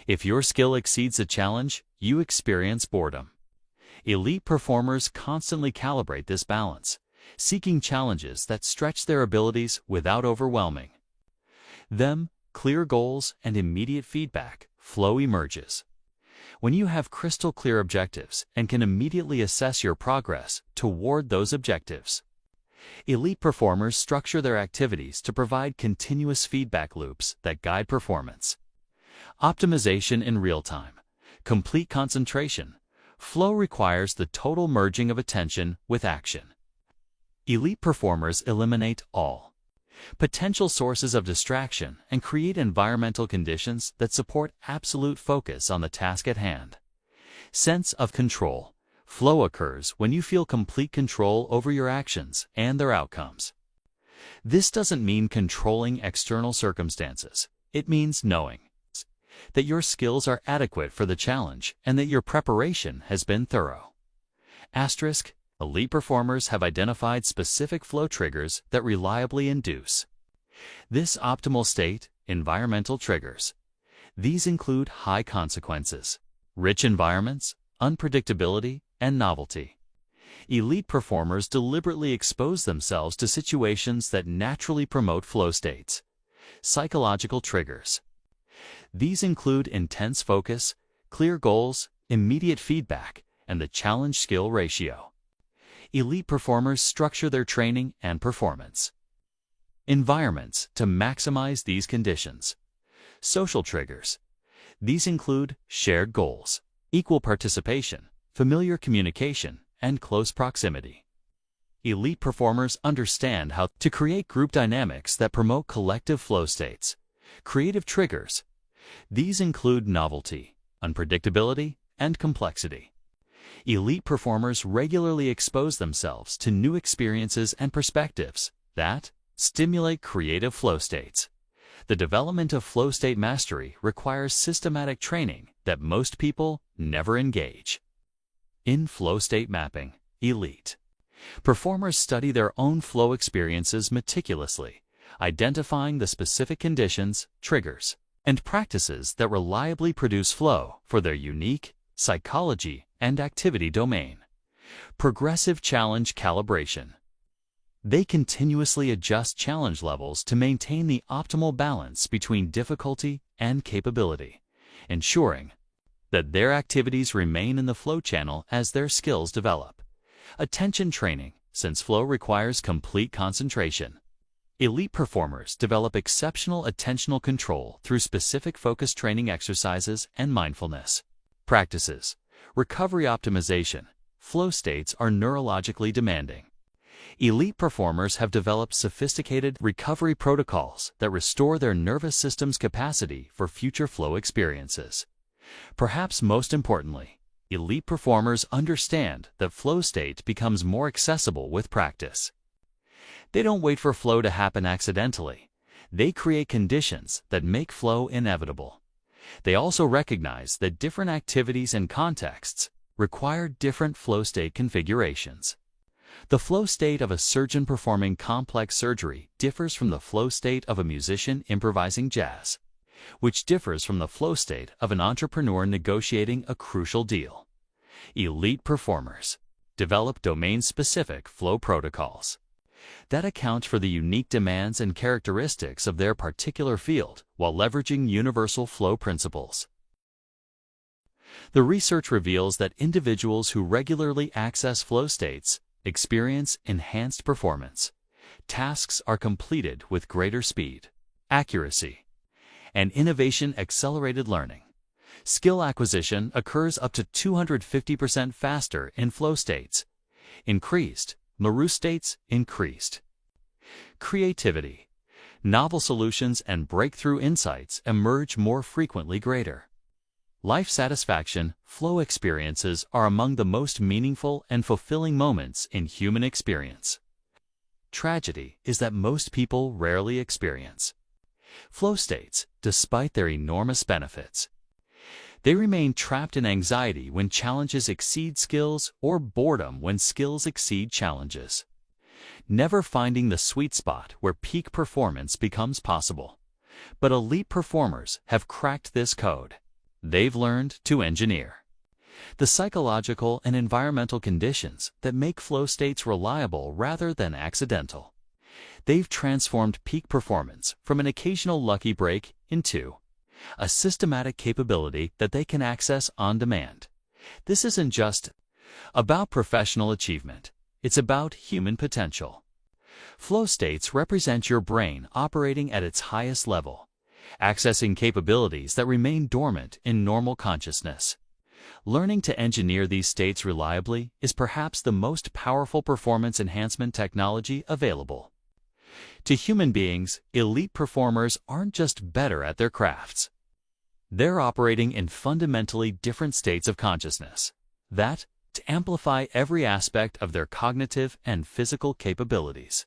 If your skill exceeds the challenge, you experience boredom. Elite performers constantly calibrate this balance, seeking challenges that stretch their abilities without overwhelming them. Clear goals and immediate feedback, flow emerges. When you have crystal clear objectives and can immediately assess your progress toward those objectives. Elite performers structure their activities to provide continuous feedback loops that guide performance. Optimization in real time, complete concentration. Flow requires the total merging of attention with action. Elite performers eliminate all potential sources of distraction and create environmental conditions that support absolute focus on the task at hand. Sense of control. Flow occurs when you feel complete control over your actions and their outcomes. This doesn't mean controlling external circumstances. It means knowing that your skills are adequate for the challenge and that your preparation has been thorough. Asterisk. Elite performers have identified specific flow triggers that reliably induce this optimal state. Environmental triggers. These include high consequences, rich environments, unpredictability, and novelty. Elite performers deliberately expose themselves to situations that naturally promote flow states. Psychological triggers. These include intense focus, clear goals, immediate feedback, and the challenge-skill ratio. Elite performers structure their training and performance environments to maximize these conditions. Social triggers. These include shared goals, equal participation, familiar communication, and close proximity. Elite performers understand how to create group dynamics that promote collective flow states. Creative triggers. These include novelty, unpredictability, and complexity. Elite performers regularly expose themselves to new experiences and perspectives that stimulate creative flow states. The development of flow state mastery requires systematic training that most people never engage in. Flow state mapping. Elite performers study their own flow experiences meticulously, identifying the specific conditions, triggers, and practices that reliably produce flow for their unique psychology and activity domain. Progressive challenge calibration. They continuously adjust challenge levels to maintain the optimal balance between difficulty and capability, ensuring that their activities remain in the flow channel as their skills develop. Attention training. Since flow requires complete concentration, elite performers develop exceptional attentional control through specific focus training exercises and mindfulness practices. Recovery optimization. Flow states are neurologically demanding. Elite performers have developed sophisticated recovery protocols that restore their nervous system's capacity for future flow experiences. Perhaps most importantly, elite performers understand that flow state becomes more accessible with practice. They don't wait for flow to happen accidentally. They create conditions that make flow inevitable. They also recognize that different activities and contexts require different flow state configurations. The flow state of a surgeon performing complex surgery differs from the flow state of a musician improvising jazz, which differs from the flow state of an entrepreneur negotiating a crucial deal. Elite performers develop domain-specific flow protocols that account for the unique demands and characteristics of their particular field while leveraging universal flow principles. The research reveals that individuals who regularly access flow states experience enhanced performance. Tasks are completed with greater speed, accuracy, and innovation-accelerated learning. Skill acquisition occurs up to 250% faster in flow states. Increased Maru states increased. Creativity. Novel solutions and breakthrough insights emerge more frequently greater. Life satisfaction. Flow experiences are among the most meaningful and fulfilling moments in human experience. Tragedy is that most people rarely experience flow states, despite their enormous benefits. They remain trapped in anxiety when challenges exceed skills or boredom when skills exceed challenges. never finding the sweet spot where peak performance becomes possible. But elite performers have cracked this code. They've learned to engineer the psychological and environmental conditions that make flow states reliable rather than accidental. They've transformed peak performance from an occasional lucky break into a systematic capability that they can access on demand. This isn't just about professional achievement. It's about human potential. Flow states represent your brain operating at its highest level, accessing capabilities that remain dormant in normal consciousness. Learning to engineer these states reliably is perhaps the most powerful performance enhancement technology available. To human beings, elite performers aren't just better at their crafts. They're operating in fundamentally different states of consciousness that to amplify every aspect of their cognitive and physical capabilities.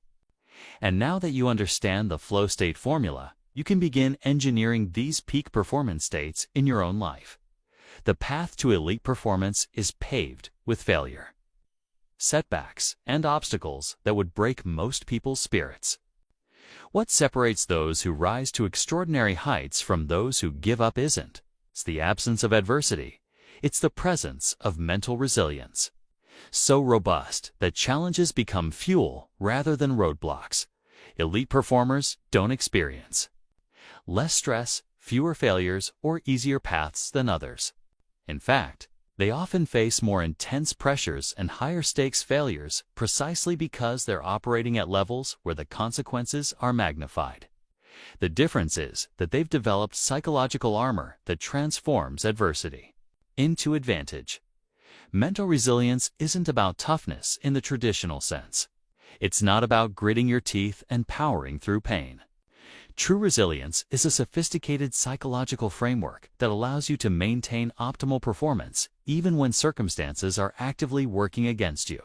And now that you understand the flow state formula, you can begin engineering these peak performance states in your own life. The path to elite performance is paved with failure, setbacks, and obstacles that would break most people's spirits. What separates those who rise to extraordinary heights from those who give up isn't the absence of adversity. It's the presence of mental resilience, so robust that challenges become fuel rather than roadblocks. Elite performers don't experience less stress, fewer failures, or easier paths than others. In fact, they often face more intense pressures and higher stakes failures precisely because they're operating at levels where the consequences are magnified. The difference is that they've developed psychological armor that transforms adversity into advantage. Mental resilience isn't about toughness in the traditional sense. It's not about gritting your teeth and powering through pain. True resilience is a sophisticated psychological framework that allows you to maintain optimal performance even when circumstances are actively working against you.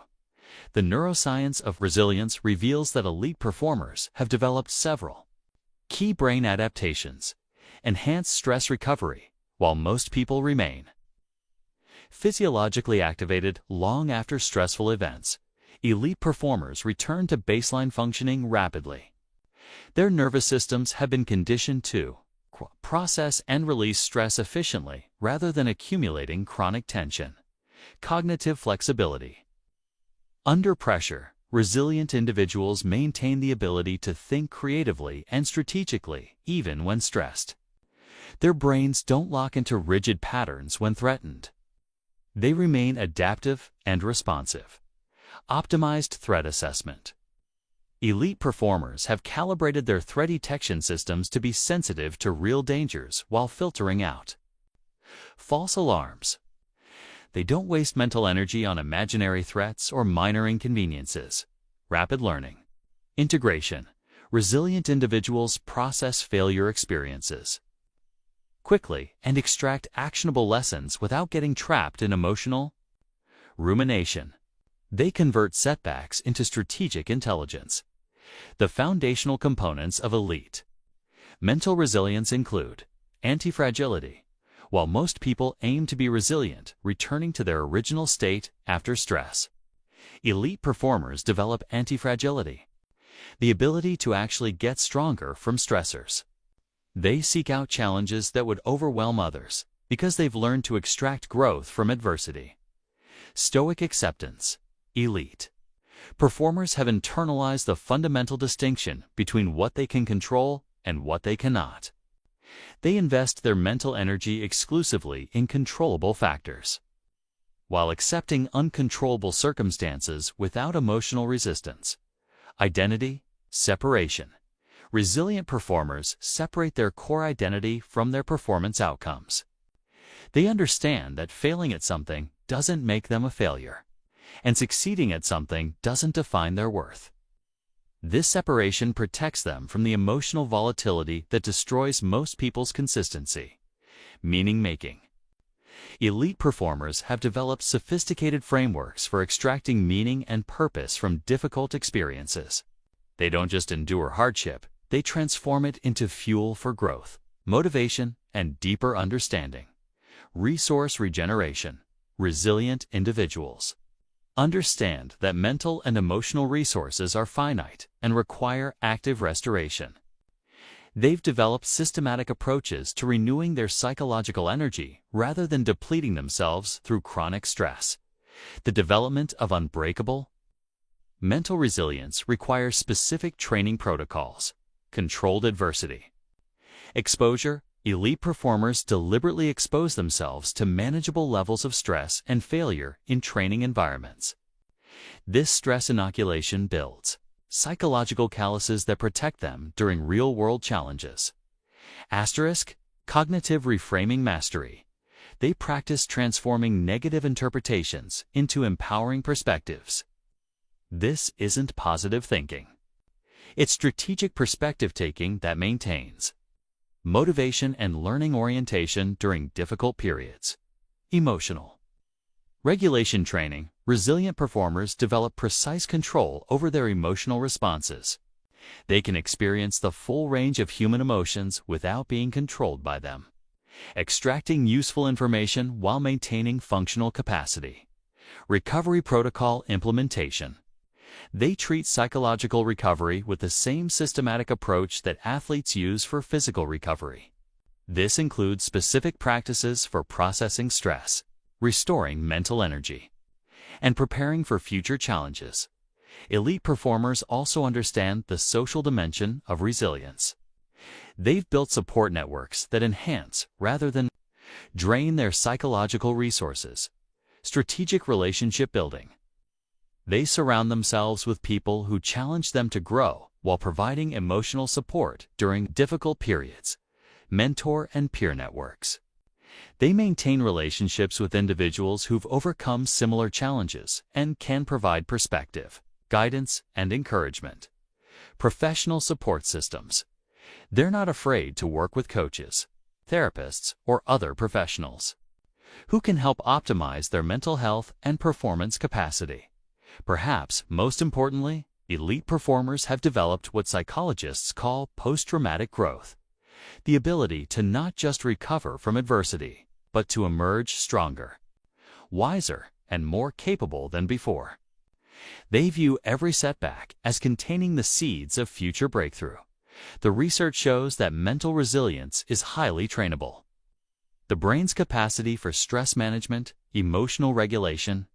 The neuroscience of resilience reveals that elite performers have developed several key brain adaptations, enhance stress recovery, while most people remain physiologically activated long after stressful events. Elite performers return to baseline functioning rapidly. Their nervous systems have been conditioned to process and release stress efficiently rather than accumulating chronic tension. Cognitive flexibility. Under pressure, resilient individuals maintain the ability to think creatively and strategically even when stressed. Their brains don't lock into rigid patterns when threatened. They remain adaptive and responsive. Optimized threat assessment. Elite performers have calibrated their threat detection systems to be sensitive to real dangers while filtering out false alarms. They don't waste mental energy on imaginary threats or minor inconveniences. Rapid learning. Integration. Resilient individuals process failure experiences quickly and extract actionable lessons without getting trapped in emotional rumination. They convert setbacks into strategic intelligence. The foundational components of elite mental resilience include anti-fragility. While most people aim to be resilient, returning to their original state after stress, elite performers develop anti-fragility, the ability to actually get stronger from stressors. They seek out challenges that would overwhelm others because they've learned to extract growth from adversity. Stoic acceptance. Elite performers have internalized the fundamental distinction between what they can control and what they cannot. They invest their mental energy exclusively in controllable factors, while accepting uncontrollable circumstances without emotional resistance. Identity, separation. Resilient performers separate their core identity from their performance outcomes. They understand that failing at something doesn't make them a failure, and succeeding at something doesn't define their worth. This separation protects them from the emotional volatility that destroys most people's consistency. Meaning-making. Elite performers have developed sophisticated frameworks for extracting meaning and purpose from difficult experiences. They don't just endure hardship, they transform it into fuel for growth, motivation, and deeper understanding. Resource regeneration. Resilient individuals understand that mental and emotional resources are finite and require active restoration. They've developed systematic approaches to renewing their psychological energy rather than depleting themselves through chronic stress. The development of unbreakable mental resilience requires specific training protocols, controlled adversity, exposure. Elite performers deliberately expose themselves to manageable levels of stress and failure in training environments. This stress inoculation builds psychological calluses that protect them during real-world challenges. Asterisk, cognitive reframing mastery. They practice transforming negative interpretations into empowering perspectives. This isn't positive thinking. It's strategic perspective taking that maintains motivation and learning orientation during difficult periods. Emotional regulation training. Resilient performers develop precise control over their emotional responses. They can experience the full range of human emotions without being controlled by them, extracting useful information while maintaining functional capacity. Recovery protocol implementation. They treat psychological recovery with the same systematic approach that athletes use for physical recovery. This includes specific practices for processing stress, restoring mental energy, and preparing for future challenges. Elite performers also understand the social dimension of resilience. They've built support networks that enhance rather than drain their psychological resources. Strategic relationship building. They surround themselves with people who challenge them to grow while providing emotional support during difficult periods. Mentor and peer networks. They maintain relationships with individuals who've overcome similar challenges and can provide perspective, guidance, and encouragement. Professional support systems. They're not afraid to work with coaches, therapists, or other professionals who can help optimize their mental health and performance capacity. Perhaps most importantly, elite performers have developed what psychologists call post-traumatic growth, the ability to not just recover from adversity, but to emerge stronger, wiser, and more capable than before. They view every setback as containing the seeds of future breakthrough. The research shows that mental resilience is highly trainable. The brain's capacity for stress management, emotional regulation,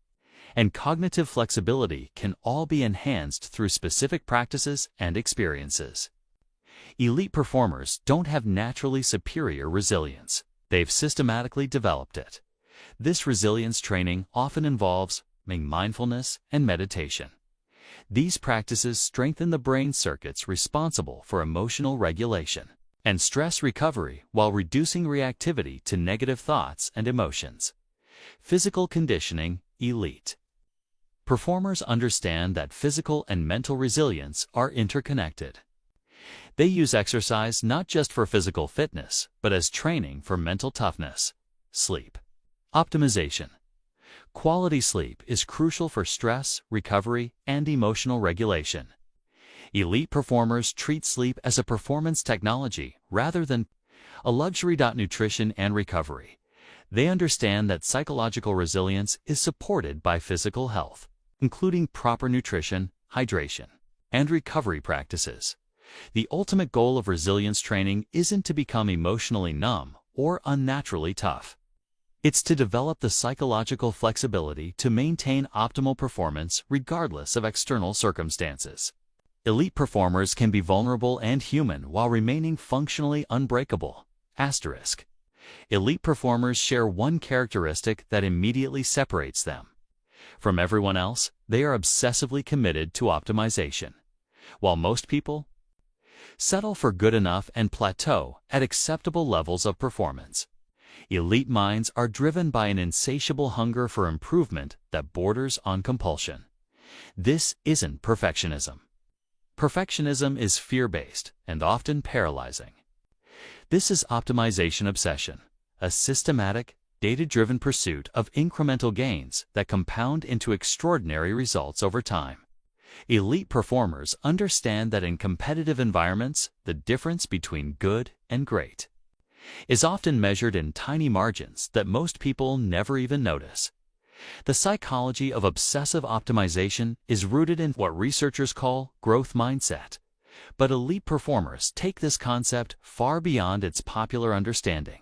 and cognitive flexibility can all be enhanced through specific practices and experiences. Elite performers don't have naturally superior resilience. They've systematically developed it. This resilience training often involves mindfulness and meditation. These practices strengthen the brain circuits responsible for emotional regulation and stress recovery while reducing reactivity to negative thoughts and emotions. Physical conditioning. Elite performers understand that physical and mental resilience are interconnected. They use exercise not just for physical fitness, but as training for mental toughness. Sleep optimization. Quality sleep is crucial for stress, recovery, and emotional regulation. Elite performers treat sleep as a performance technology rather than a luxury. Nutrition and recovery. They understand that psychological resilience is supported by physical health, including proper nutrition, hydration, and recovery practices. The ultimate goal of resilience training isn't to become emotionally numb or unnaturally tough. It's to develop the psychological flexibility to maintain optimal performance regardless of external circumstances. Elite performers can be vulnerable and human while remaining functionally unbreakable. Asterisk. Elite performers share one characteristic that immediately separates them from everyone else. They are obsessively committed to optimization. While most people settle for good enough and plateau at acceptable levels of performance, elite minds are driven by an insatiable hunger for improvement that borders on compulsion. This isn't perfectionism. Perfectionism is fear-based and often paralyzing. This is optimization obsession, a systematic, data-driven pursuit of incremental gains that compound into extraordinary results over time. Elite performers understand that in competitive environments, the difference between good and great is often measured in tiny margins that most people never even notice. The psychology of obsessive optimization is rooted in what researchers call growth mindset. But elite performers take this concept far beyond its popular understanding.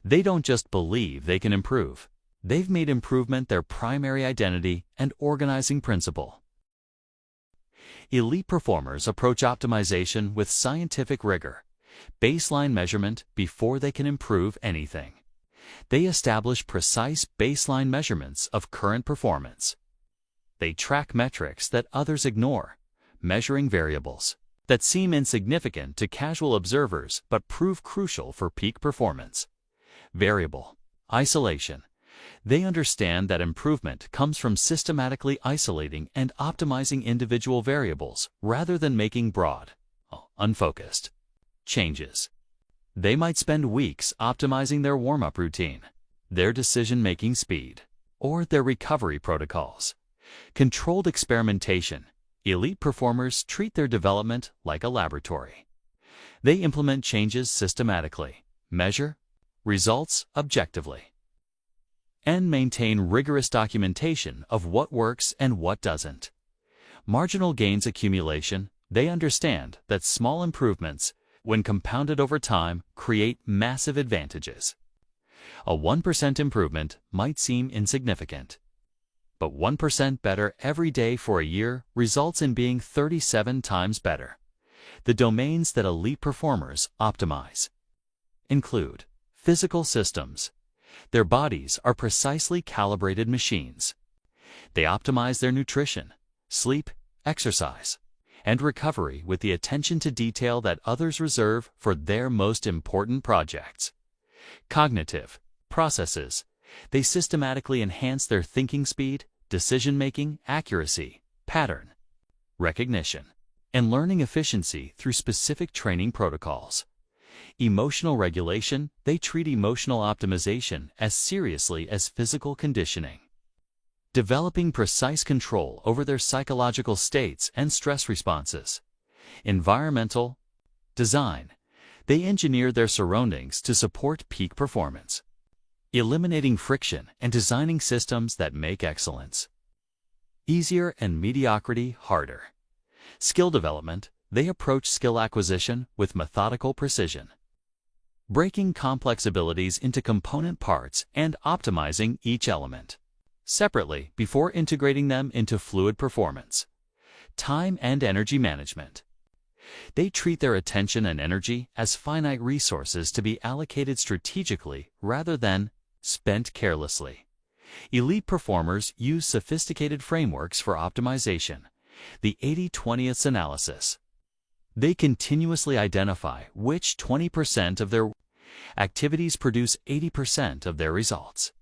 They don't just believe they can improve. They've made improvement their primary identity and organizing principle. Elite performers approach optimization with scientific rigor, baseline measurement before they can improve anything. They establish precise baseline measurements of current performance. They track metrics that others ignore, measuring variables that seem insignificant to casual observers but prove crucial for peak performance. Variable isolation. They understand that improvement comes from systematically isolating and optimizing individual variables rather than making broad, unfocused changes. They might spend weeks optimizing their warm-up routine, their decision-making speed, or their recovery protocols. Controlled experimentation. Elite performers treat their development like a laboratory. They implement changes systematically, measure results objectively, and maintain rigorous documentation of what works and what doesn't. Marginal gains accumulation. They understand that small improvements, when compounded over time, create massive advantages. A 1% improvement might seem insignificant, but 1% better every day for a year results in being 37 times better. The domains that elite performers optimize include physical systems. Their bodies are precisely calibrated machines. They optimize their nutrition, sleep, exercise, and recovery with the attention to detail that others reserve for their most important projects. Cognitive processes. They systematically enhance their thinking speed, decision-making accuracy, pattern recognition, and learning efficiency through specific training protocols. Emotional regulation. They treat emotional optimization as seriously as physical conditioning, developing precise control over their psychological states and stress responses. Environmental design. They engineer their surroundings to support peak performance, eliminating friction and designing systems that make excellence easier and mediocrity harder. Skill development. They approach skill acquisition with methodical precision, breaking complex abilities into component parts and optimizing each element separately before integrating them into fluid performance. Time and energy management. They treat their attention and energy as finite resources to be allocated strategically rather than spent carelessly. Elite performers use sophisticated frameworks for optimization, the 80-20 analysis. They continuously identify which 20% of their activities produce 80% of their results,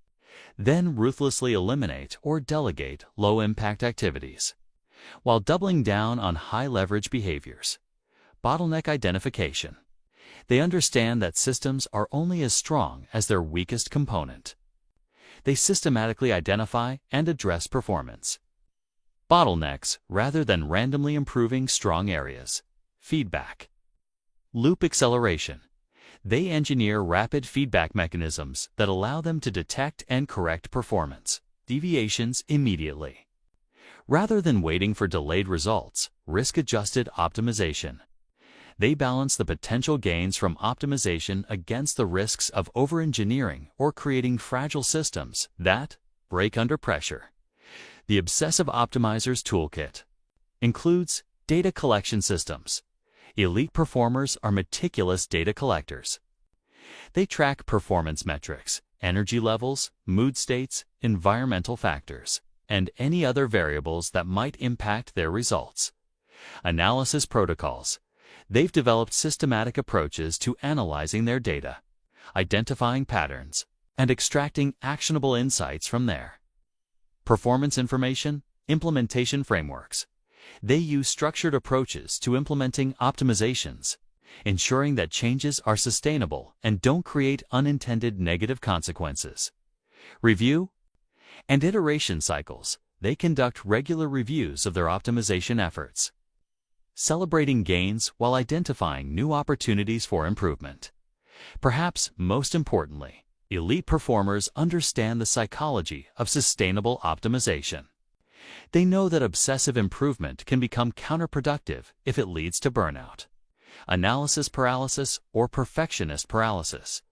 then ruthlessly eliminate or delegate low-impact activities, while doubling down on high-leverage behaviors. Bottleneck identification. They understand that systems are only as strong as their weakest component. They systematically identify and address performance bottlenecks rather than randomly improving strong areas. Feedback loop acceleration. They engineer rapid feedback mechanisms that allow them to detect and correct performance deviations immediately, rather than waiting for delayed results. Risk-adjusted optimization. They balance the potential gains from optimization against the risks of over-engineering or creating fragile systems that break under pressure. The Obsessive Optimizer's Toolkit includes data collection systems. Elite performers are meticulous data collectors. They track performance metrics, energy levels, mood states, environmental factors, and any other variables that might impact their results. Analysis protocols. They've developed systematic approaches to analyzing their data, identifying patterns, and extracting actionable insights from there. Performance information implementation frameworks. They use structured approaches to implementing optimizations, ensuring that changes are sustainable and don't create unintended negative consequences. Review and iteration cycles. They conduct regular reviews of their optimization efforts, celebrating gains while identifying new opportunities for improvement. Perhaps most importantly, Elite performers understand the psychology of sustainable optimization. They know that obsessive improvement can become counterproductive if it leads to burnout, analysis paralysis, or perfectionist paralysis.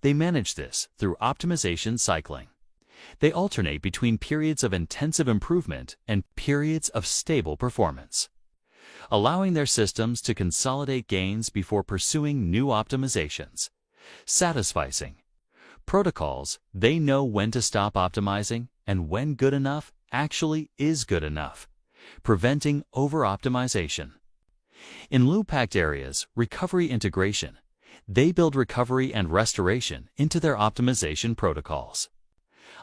They manage this through optimization cycling. They alternate between periods of intensive improvement and periods of stable performance, allowing their systems to consolidate gains before pursuing new optimizations. Satisficing protocols, they know when to stop optimizing and when good enough actually is good enough, preventing over-optimization. In loop-packed areas, recovery integration, they build recovery and restoration into their optimization protocols,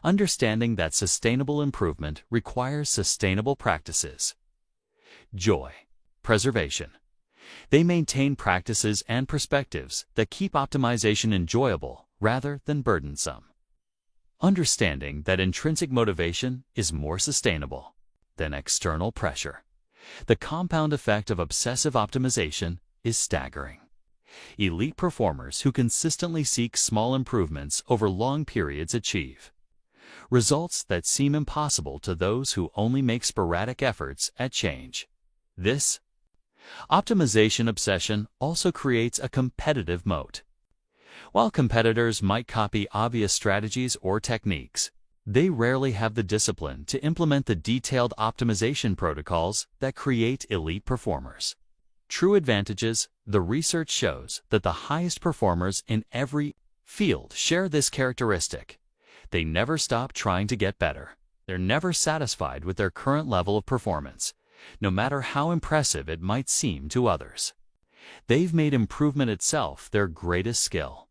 understanding that sustainable improvement requires sustainable practices. Joy preservation. They maintain practices and perspectives that keep optimization enjoyable rather than burdensome, understanding that intrinsic motivation is more sustainable than external pressure. The compound effect of obsessive optimization is staggering. Elite performers who consistently seek small improvements over long periods achieve results that seem impossible to those who only make sporadic efforts at change. This optimization obsession also creates a competitive moat. While competitors might copy obvious strategies or techniques, they rarely have the discipline to implement the detailed optimization protocols that create elite performers. True advantages: the research shows that the highest performers in every field share this characteristic. They never stop trying to get better. They're never satisfied with their current level of performance, no matter how impressive it might seem to others. They've made improvement itself their greatest skill.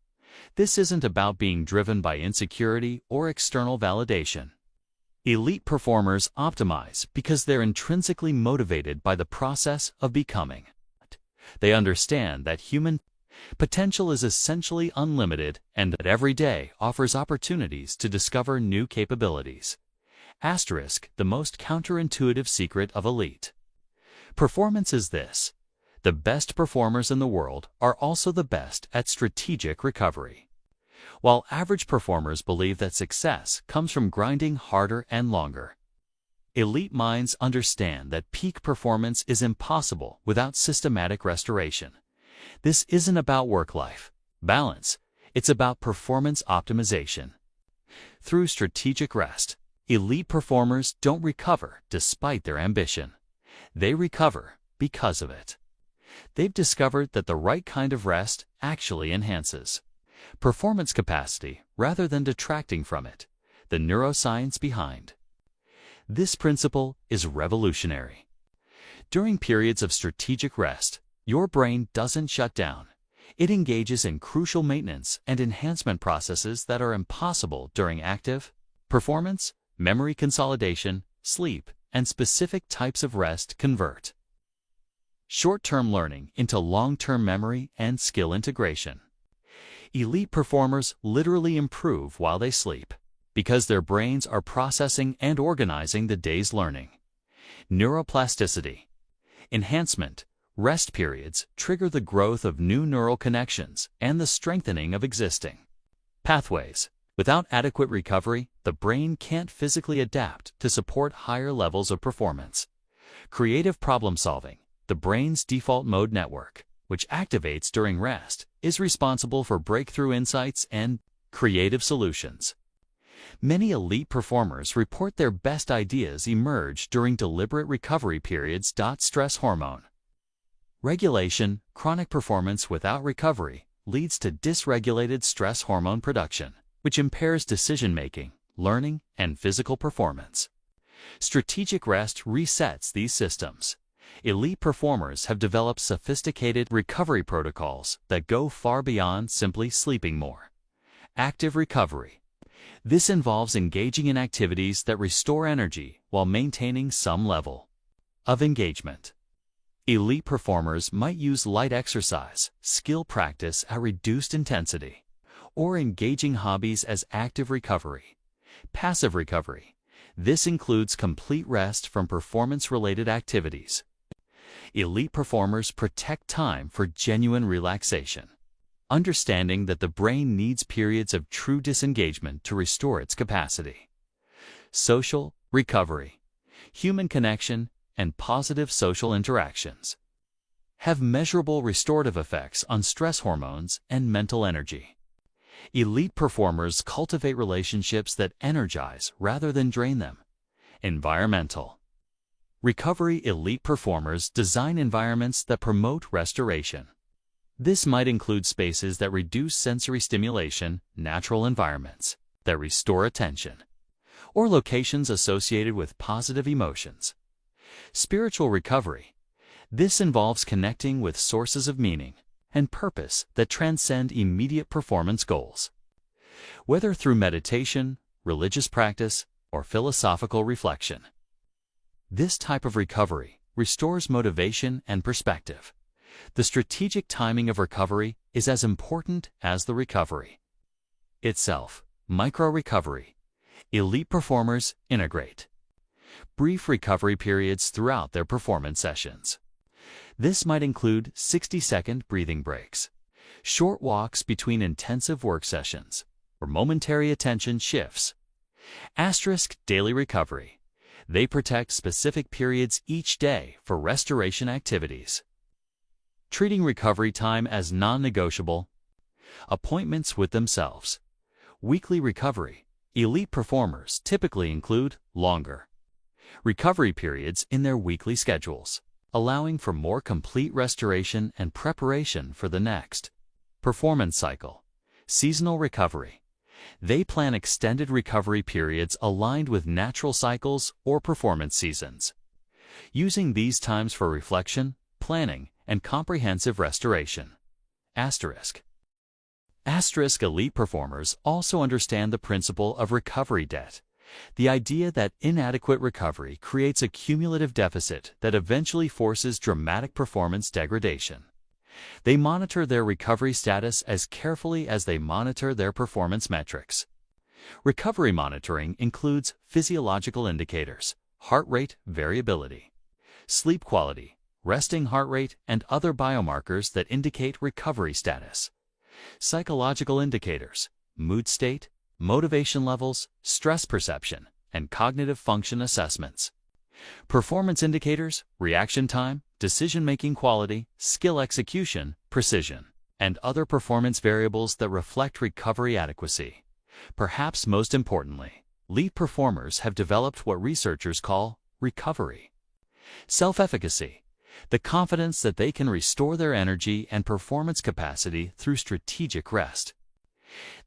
This isn't about being driven by insecurity or external validation. Elite performers optimize because they're intrinsically motivated by the process of becoming. They understand that human potential is essentially unlimited and that every day offers opportunities to discover new capabilities. Asterisk, the most counterintuitive secret of elite performance is this: the best performers in the world are also the best at strategic recovery. While average performers believe that success comes from grinding harder and longer, elite minds understand that peak performance is impossible without systematic restoration. This isn't about work-life balance, it's about performance optimization. Through strategic rest, elite performers don't recover despite their ambition. They recover because of it. They've discovered that the right kind of rest actually enhances performance capacity rather than detracting from it. The neuroscience behind this principle is revolutionary. During periods of strategic rest, your brain doesn't shut down. It engages in crucial maintenance and enhancement processes that are impossible during active performance. Memory consolidation, sleep, and specific types of rest convert short-term learning into long-term memory and skill integration. Elite performers literally improve while they sleep because their brains are processing and organizing the day's learning. Neuroplasticity enhancement. Rest periods trigger the growth of new neural connections and the strengthening of existing pathways. Without adequate recovery, the brain can't physically adapt to support higher levels of performance. Creative problem solving, the brain's default mode network, which activates during rest, is responsible for breakthrough insights and creative solutions. Many elite performers report their best ideas emerge during deliberate recovery periods. Stress hormone regulation. Chronic performance without recovery leads to dysregulated stress hormone production, which impairs decision-making, learning, and physical performance. Strategic rest resets these systems. Elite performers have developed sophisticated recovery protocols that go far beyond simply sleeping more. Active recovery. This involves engaging in activities that restore energy while maintaining some level of engagement. Elite performers might use light exercise, skill practice at reduced intensity, or engaging hobbies as active recovery. Passive recovery. This includes complete rest from performance-related activities. Elite performers protect time for genuine relaxation. understanding that the brain needs periods of true disengagement to restore its capacity. Social recovery, human connection, and positive social interactions have measurable restorative effects on stress hormones and mental energy. Elite performers cultivate relationships that energize rather than drain them. Environmental recovery. Elite performers design environments that promote restoration. This might include spaces that reduce sensory stimulation, natural environments that restore attention, or locations associated with positive emotions. Spiritual recovery. This involves connecting with sources of meaning and purpose that transcend immediate performance goals. Whether through meditation, religious practice, or philosophical reflection, this type of recovery restores motivation and perspective. The strategic timing of recovery is as important as the recovery itself. Micro-recovery. Elite performers integrate brief recovery periods throughout their performance sessions. This might include 60-second breathing breaks, short walks between intensive work sessions, or momentary attention shifts. Daily recovery. They protect specific periods each day for restoration activities. Treating recovery time as non-negotiable. Appointments with themselves. Weekly recovery. Elite performers typically include longer recovery periods in their weekly schedules, allowing for more complete restoration and preparation for the next performance cycle. Seasonal recovery. They plan extended recovery periods aligned with natural cycles or performance seasons, using these times for reflection, planning, and comprehensive restoration. Elite performers also understand the principle of recovery debt, the idea that inadequate recovery creates a cumulative deficit that eventually forces dramatic performance degradation. They monitor their recovery status as carefully as they monitor their performance metrics. Recovery monitoring includes physiological indicators, heart rate variability, sleep quality, resting heart rate, and other biomarkers that indicate recovery status. Psychological indicators, mood state, motivation levels, stress perception, and cognitive function assessments. Performance indicators, reaction time, decision-making quality, skill execution, precision, and other performance variables that reflect recovery adequacy. Perhaps most importantly, elite performers have developed what researchers call recovery self-efficacy, the confidence that they can restore their energy and performance capacity through strategic rest.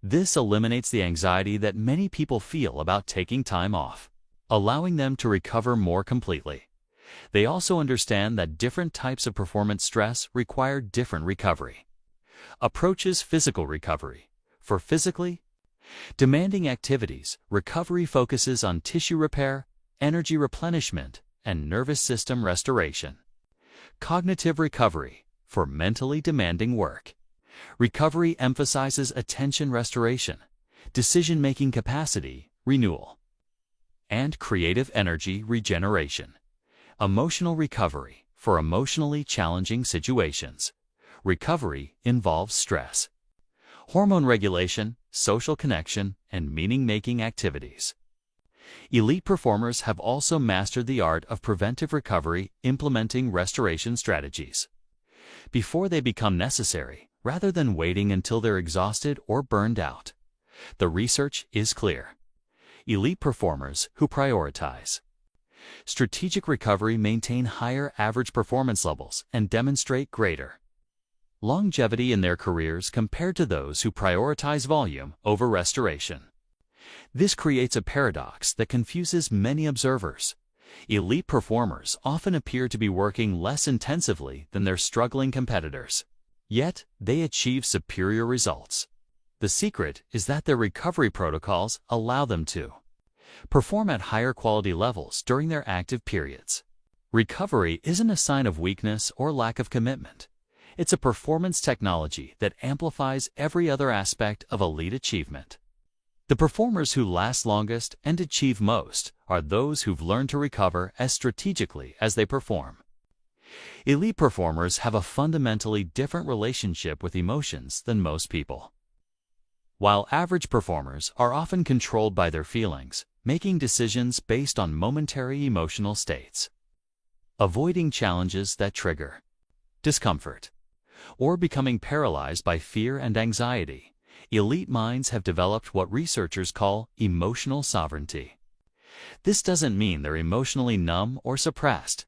This eliminates the anxiety that many people feel about taking time off, allowing them to recover more completely. They also understand that different types of performance stress require different recovery approaches. Physical recovery. For physically demanding activities, recovery focuses on tissue repair, energy replenishment, and nervous system restoration. Cognitive recovery. For mentally demanding work, recovery emphasizes attention restoration, decision-making capacity renewal, and creative energy regeneration. Emotional recovery. For emotionally challenging situations, recovery involves stress, hormone regulation, social connection, and meaning-making activities. Elite performers have also mastered the art of preventive recovery, implementing restoration strategies before they become necessary, rather than waiting until they're exhausted or burned out. The research is clear. Elite performers who prioritize strategic recovery maintain higher average performance levels and demonstrate greater longevity in their careers compared to those who prioritize volume over restoration. This creates a paradox that confuses many observers. Elite performers often appear to be working less intensively than their struggling competitors, yet they achieve superior results. The secret is that their recovery protocols allow them to perform at higher quality levels during their active periods. Recovery isn't a sign of weakness or lack of commitment. It's a performance technology that amplifies every other aspect of elite achievement. The performers who last longest and achieve most are those who've learned to recover as strategically as they perform. Elite performers have a fundamentally different relationship with emotions than most people. While average performers are often controlled by their feelings, making decisions based on momentary emotional states, avoiding challenges that trigger discomfort, or becoming paralyzed by fear and anxiety, elite minds have developed what researchers call emotional sovereignty. This doesn't mean they're emotionally numb or suppressed.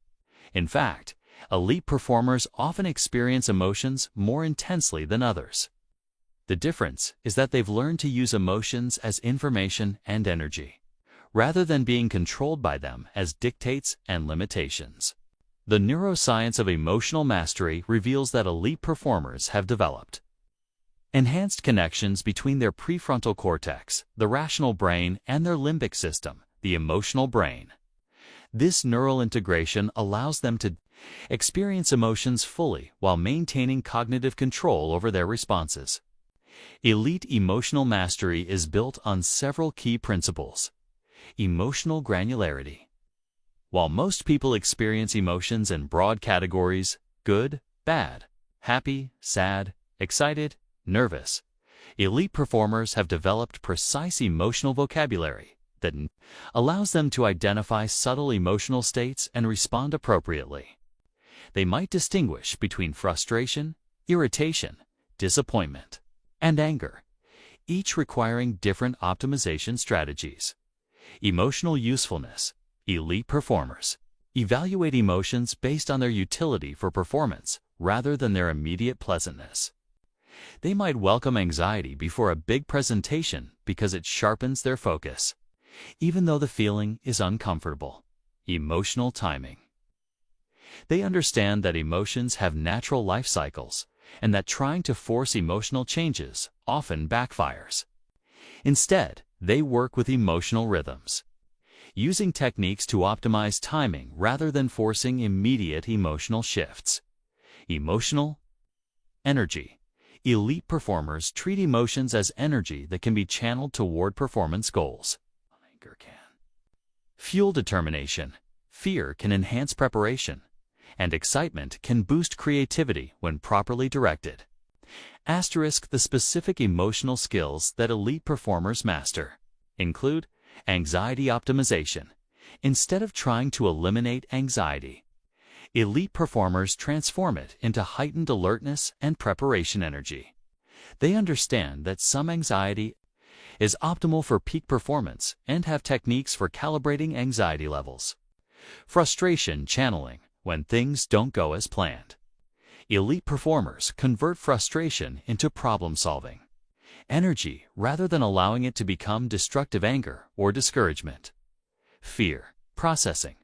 In fact, elite performers often experience emotions more intensely than others. The difference is that they've learned to use emotions as information and energy, rather than being controlled by them as dictates and limitations. The neuroscience of emotional mastery reveals that elite performers have developed enhanced connections between their prefrontal cortex, the rational brain, and their limbic system, the emotional brain. This neural integration allows them to experience emotions fully while maintaining cognitive control over their responses. Elite emotional mastery is built on several key principles. Emotional granularity. While most people experience emotions in broad categories, good, bad, happy, sad, excited, nervous, elite performers have developed precise emotional vocabulary that allows them to identify subtle emotional states and respond appropriately. They might distinguish between frustration, irritation, disappointment, and anger, each requiring different optimization strategies. Emotional usefulness. Elite performers evaluate emotions based on their utility for performance rather than their immediate pleasantness. They might welcome anxiety before a big presentation because it sharpens their focus, even though the feeling is uncomfortable. Emotional timing. They understand that emotions have natural life cycles and that trying to force emotional changes often backfires. Instead, they work with emotional rhythms, using techniques to optimize timing rather than forcing immediate emotional shifts. Emotional energy. Elite performers treat emotions as energy that can be channeled toward performance goals. Anger can fuel determination. Fear can enhance preparation, and excitement can boost creativity when properly directed. Asterisk. The specific emotional skills that elite performers master include anxiety optimization. Instead of trying to eliminate anxiety, elite performers transform it into heightened alertness and preparation energy. They understand that some anxiety is optimal for peak performance and have techniques for calibrating anxiety levels. Frustration channeling. When things don't go as planned, elite performers convert frustration into problem-solving energy rather than allowing it to become destructive anger or discouragement. Fear processing.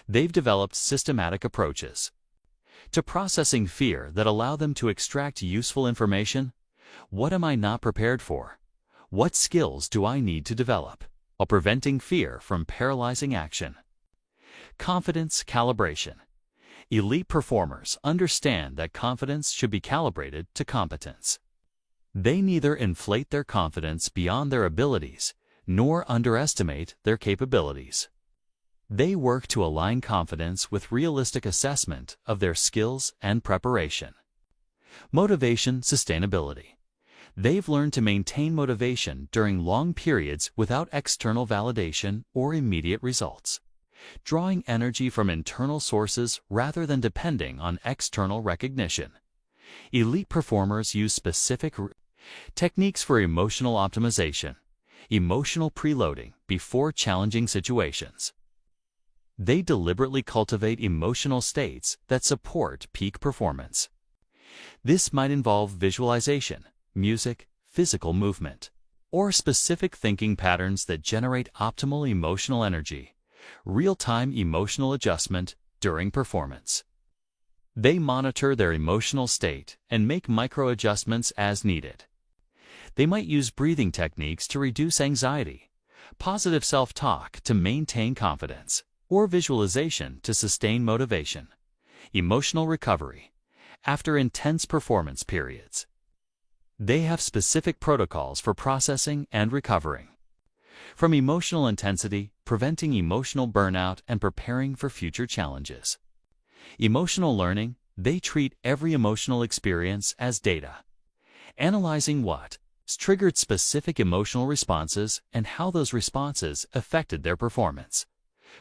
They've developed systematic approaches to processing fear that allow them to extract useful information. What am I not prepared for? What skills do I need to develop? While preventing fear from paralyzing action. Confidence calibration. Elite performers understand that confidence should be calibrated to competence. They neither inflate their confidence beyond their abilities nor underestimate their capabilities. They work to align confidence with realistic assessment of their skills and preparation. Motivation sustainability. They've learned to maintain motivation during long periods without external validation or immediate results, drawing energy from internal sources rather than depending on external recognition. Elite performers use specific techniques for emotional optimization, emotional preloading before challenging situations. They deliberately cultivate emotional states that support peak performance. This might involve visualization, music, physical movement, or specific thinking patterns that generate optimal emotional energy. Real-time emotional adjustment during performance. They monitor their emotional state and make micro-adjustments as needed. They might use breathing techniques to reduce anxiety, positive self-talk to maintain confidence, or visualization to sustain motivation. Emotional recovery. After intense performance periods, they have specific protocols for processing and recovering from emotional intensity, preventing emotional burnout, and preparing for future challenges. Emotional learning, they treat every emotional experience as data, analyzing what triggered specific emotional responses and how those responses affected their performance.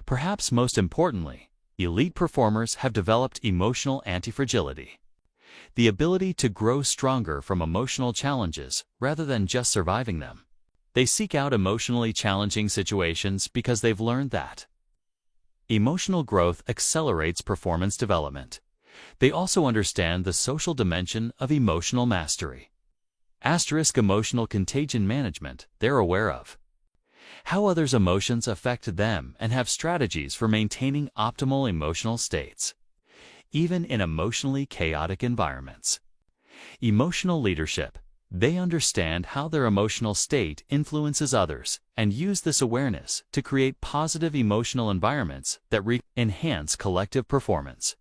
Perhaps most importantly, elite performers have developed emotional anti-fragility, the ability to grow stronger from emotional challenges rather than just surviving them. They seek out emotionally challenging situations because they've learned that emotional growth accelerates performance development. They also understand the social dimension of emotional mastery. Emotional contagion management, they're aware of how others' emotions affect them and have strategies for maintaining optimal emotional states, even in emotionally chaotic environments. Emotional leadership, they understand how their emotional state influences others and use this awareness to create positive emotional environments that enhance collective performance.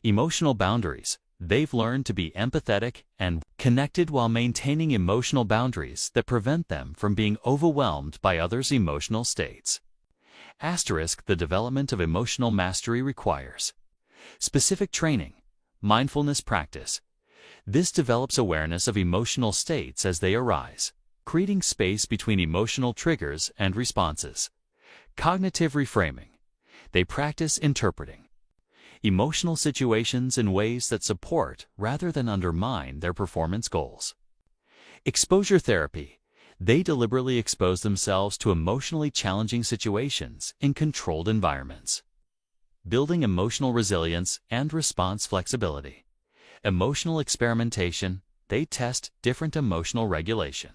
Emotional boundaries, they've learned to be empathetic and connected while maintaining emotional boundaries that prevent them from being overwhelmed by others' emotional states. The development of emotional mastery requires specific training, mindfulness practice. This develops awareness of emotional states as they arise, creating space between emotional triggers and responses. Cognitive reframing, they practice interpreting emotional situations in ways that support rather than undermine their performance goals. Exposure therapy, they deliberately expose themselves to emotionally challenging situations in controlled environments, building emotional resilience and response flexibility. Emotional experimentation, they test different emotional regulation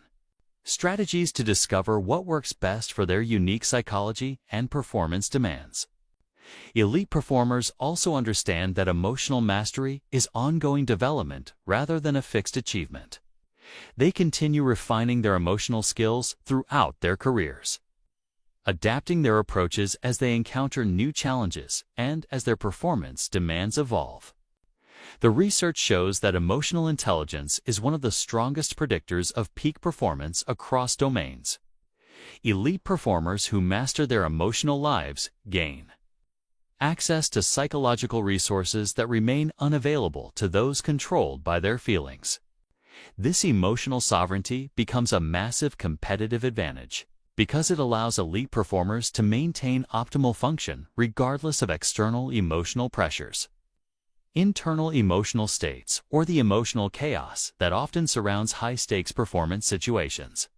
strategies to discover what works best for their unique psychology and performance demands. Elite performers also understand that emotional mastery is ongoing development rather than a fixed achievement. They continue refining their emotional skills throughout their careers, adapting their approaches as they encounter new challenges and as their performance demands evolve. The research shows that emotional intelligence is one of the strongest predictors of peak performance across domains. Elite performers who master their emotional lives gain access to psychological resources that remain unavailable to those controlled by their feelings. This emotional sovereignty becomes a massive competitive advantage because it allows elite performers to maintain optimal function regardless of external emotional pressures. Internal emotional states, or the emotional chaos that often surrounds high-stakes performance situations.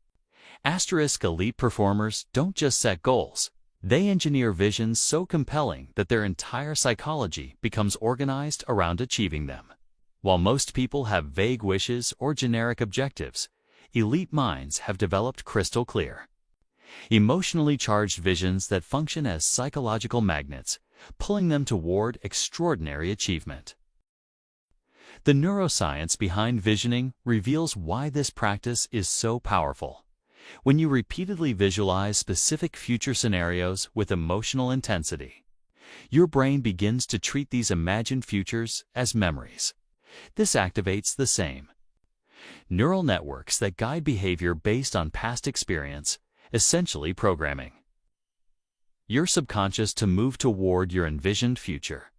Elite performers don't just set goals. They engineer visions so compelling that their entire psychology becomes organized around achieving them. While most people have vague wishes or generic objectives, elite minds have developed crystal clear, emotionally charged visions that function as psychological magnets, pulling them toward extraordinary achievement. The neuroscience behind visioning reveals why this practice is so powerful. When you repeatedly visualize specific future scenarios with emotional intensity, your brain begins to treat these imagined futures as memories. This activates the same neural networks that guide behavior based on past experience, essentially programming your subconscious to move toward your envisioned future.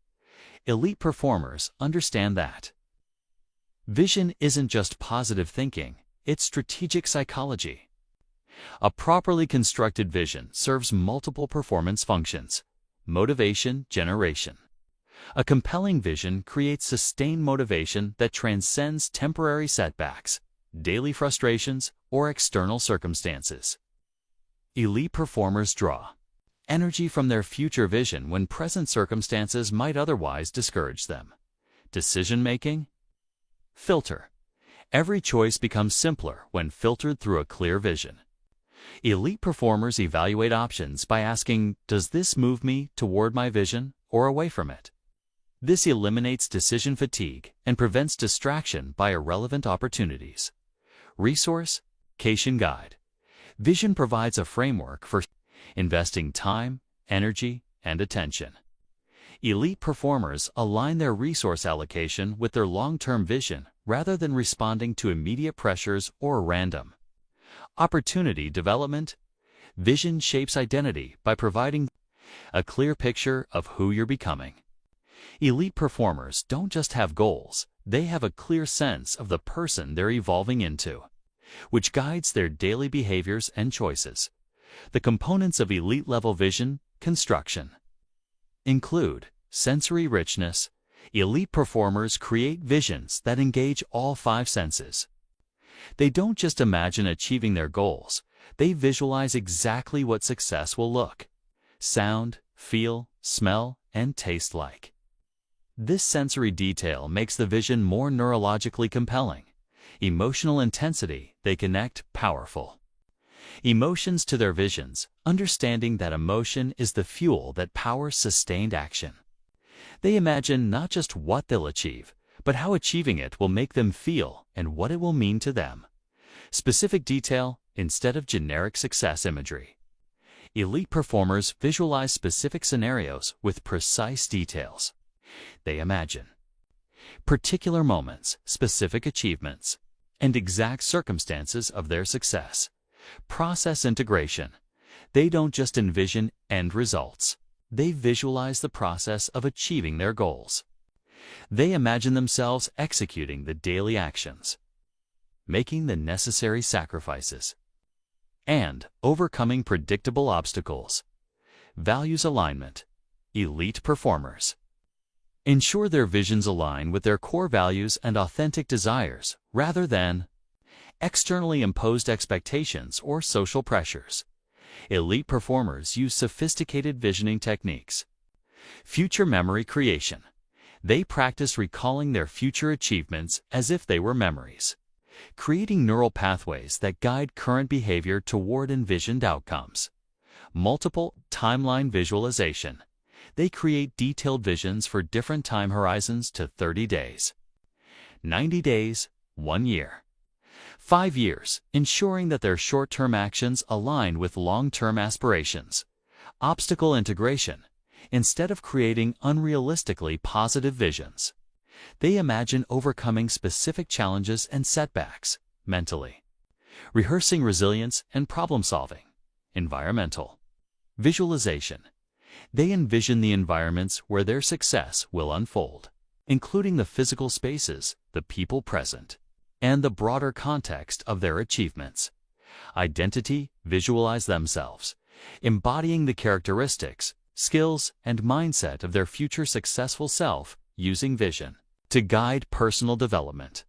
Elite performers understand that vision isn't just positive thinking, it's strategic psychology. A properly constructed vision serves multiple performance functions. Motivation generation. A compelling vision creates sustained motivation that transcends temporary setbacks, daily frustrations, or external circumstances. Elite performers draw energy from their future vision when present circumstances might otherwise discourage them. Decision-making? Filter. Every choice becomes simpler when filtered through a clear vision. Elite performers evaluate options by asking, does this move me toward my vision or away from it? This eliminates decision fatigue and prevents distraction by irrelevant opportunities. Resource, Cation Guide. Vision provides a framework for investing time, energy, and attention. Elite performers align their resource allocation with their long-term vision rather than responding to immediate pressures or random opportunity development. Vision shapes identity by providing a clear picture of who you're becoming. Elite performers don't just have goals, they have a clear sense of the person they're evolving into, which guides their daily behaviors and choices. The components of elite-level vision construction include sensory richness. Elite performers create visions that engage all five senses. They don't just imagine achieving their goals, they visualize exactly what success will look, sound, feel, smell, and taste like. This sensory detail makes the vision more neurologically compelling. Emotional intensity, they connect powerful emotions to their visions, understanding that emotion is the fuel that powers sustained action. They imagine not just what they'll achieve, but how achieving it will make them feel and what it will mean to them. Specific detail instead of generic success imagery. Elite performers visualize specific scenarios with precise details. They imagine particular moments, specific achievements, and exact circumstances of their success. Process integration. They don't just envision end results. They visualize the process of achieving their goals. They imagine themselves executing the daily actions, making the necessary sacrifices, and overcoming predictable obstacles. Values alignment. Elite performers ensure their visions align with their core values and authentic desires rather than externally imposed expectations or social pressures. Elite performers use sophisticated visioning techniques. Future memory creation. They practice recalling their future achievements as if they were memories, creating neural pathways that guide current behavior toward envisioned outcomes. Multiple timeline visualization. They create detailed visions for different time horizons to 30 days, 90 days, 1 year, 5 years, ensuring that their short-term actions align with long-term aspirations. Obstacle integration. Instead of creating unrealistically positive visions, they imagine overcoming specific challenges and setbacks mentally, rehearsing resilience and problem-solving. Environmental visualization. They envision the environments where their success will unfold, including the physical spaces, the people present, and the broader context of their achievements. Identity, visualize themselves, embodying the characteristics, skills, and mindset of their future successful self using vision to guide personal development.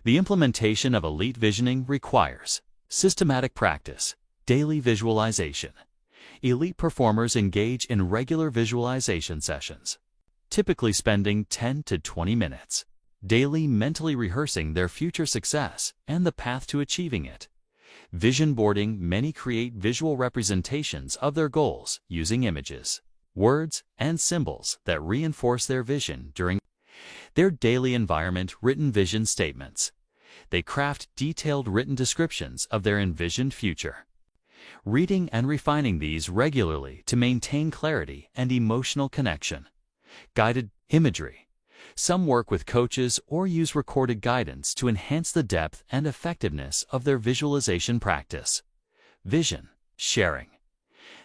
The implementation of elite visioning requires systematic practice, daily visualization. Elite performers engage in regular visualization sessions, typically spending 10 to 20 minutes daily mentally rehearsing their future success and the path to achieving it. Vision boarding. Many create visual representations of their goals using images, words, and symbols that reinforce their vision during their daily environment. Written vision statements. They craft detailed written descriptions of their envisioned future, reading and refining these regularly to maintain clarity and emotional connection. Guided imagery. Some work with coaches or use recorded guidance to enhance the depth and effectiveness of their visualization practice. Vision sharing.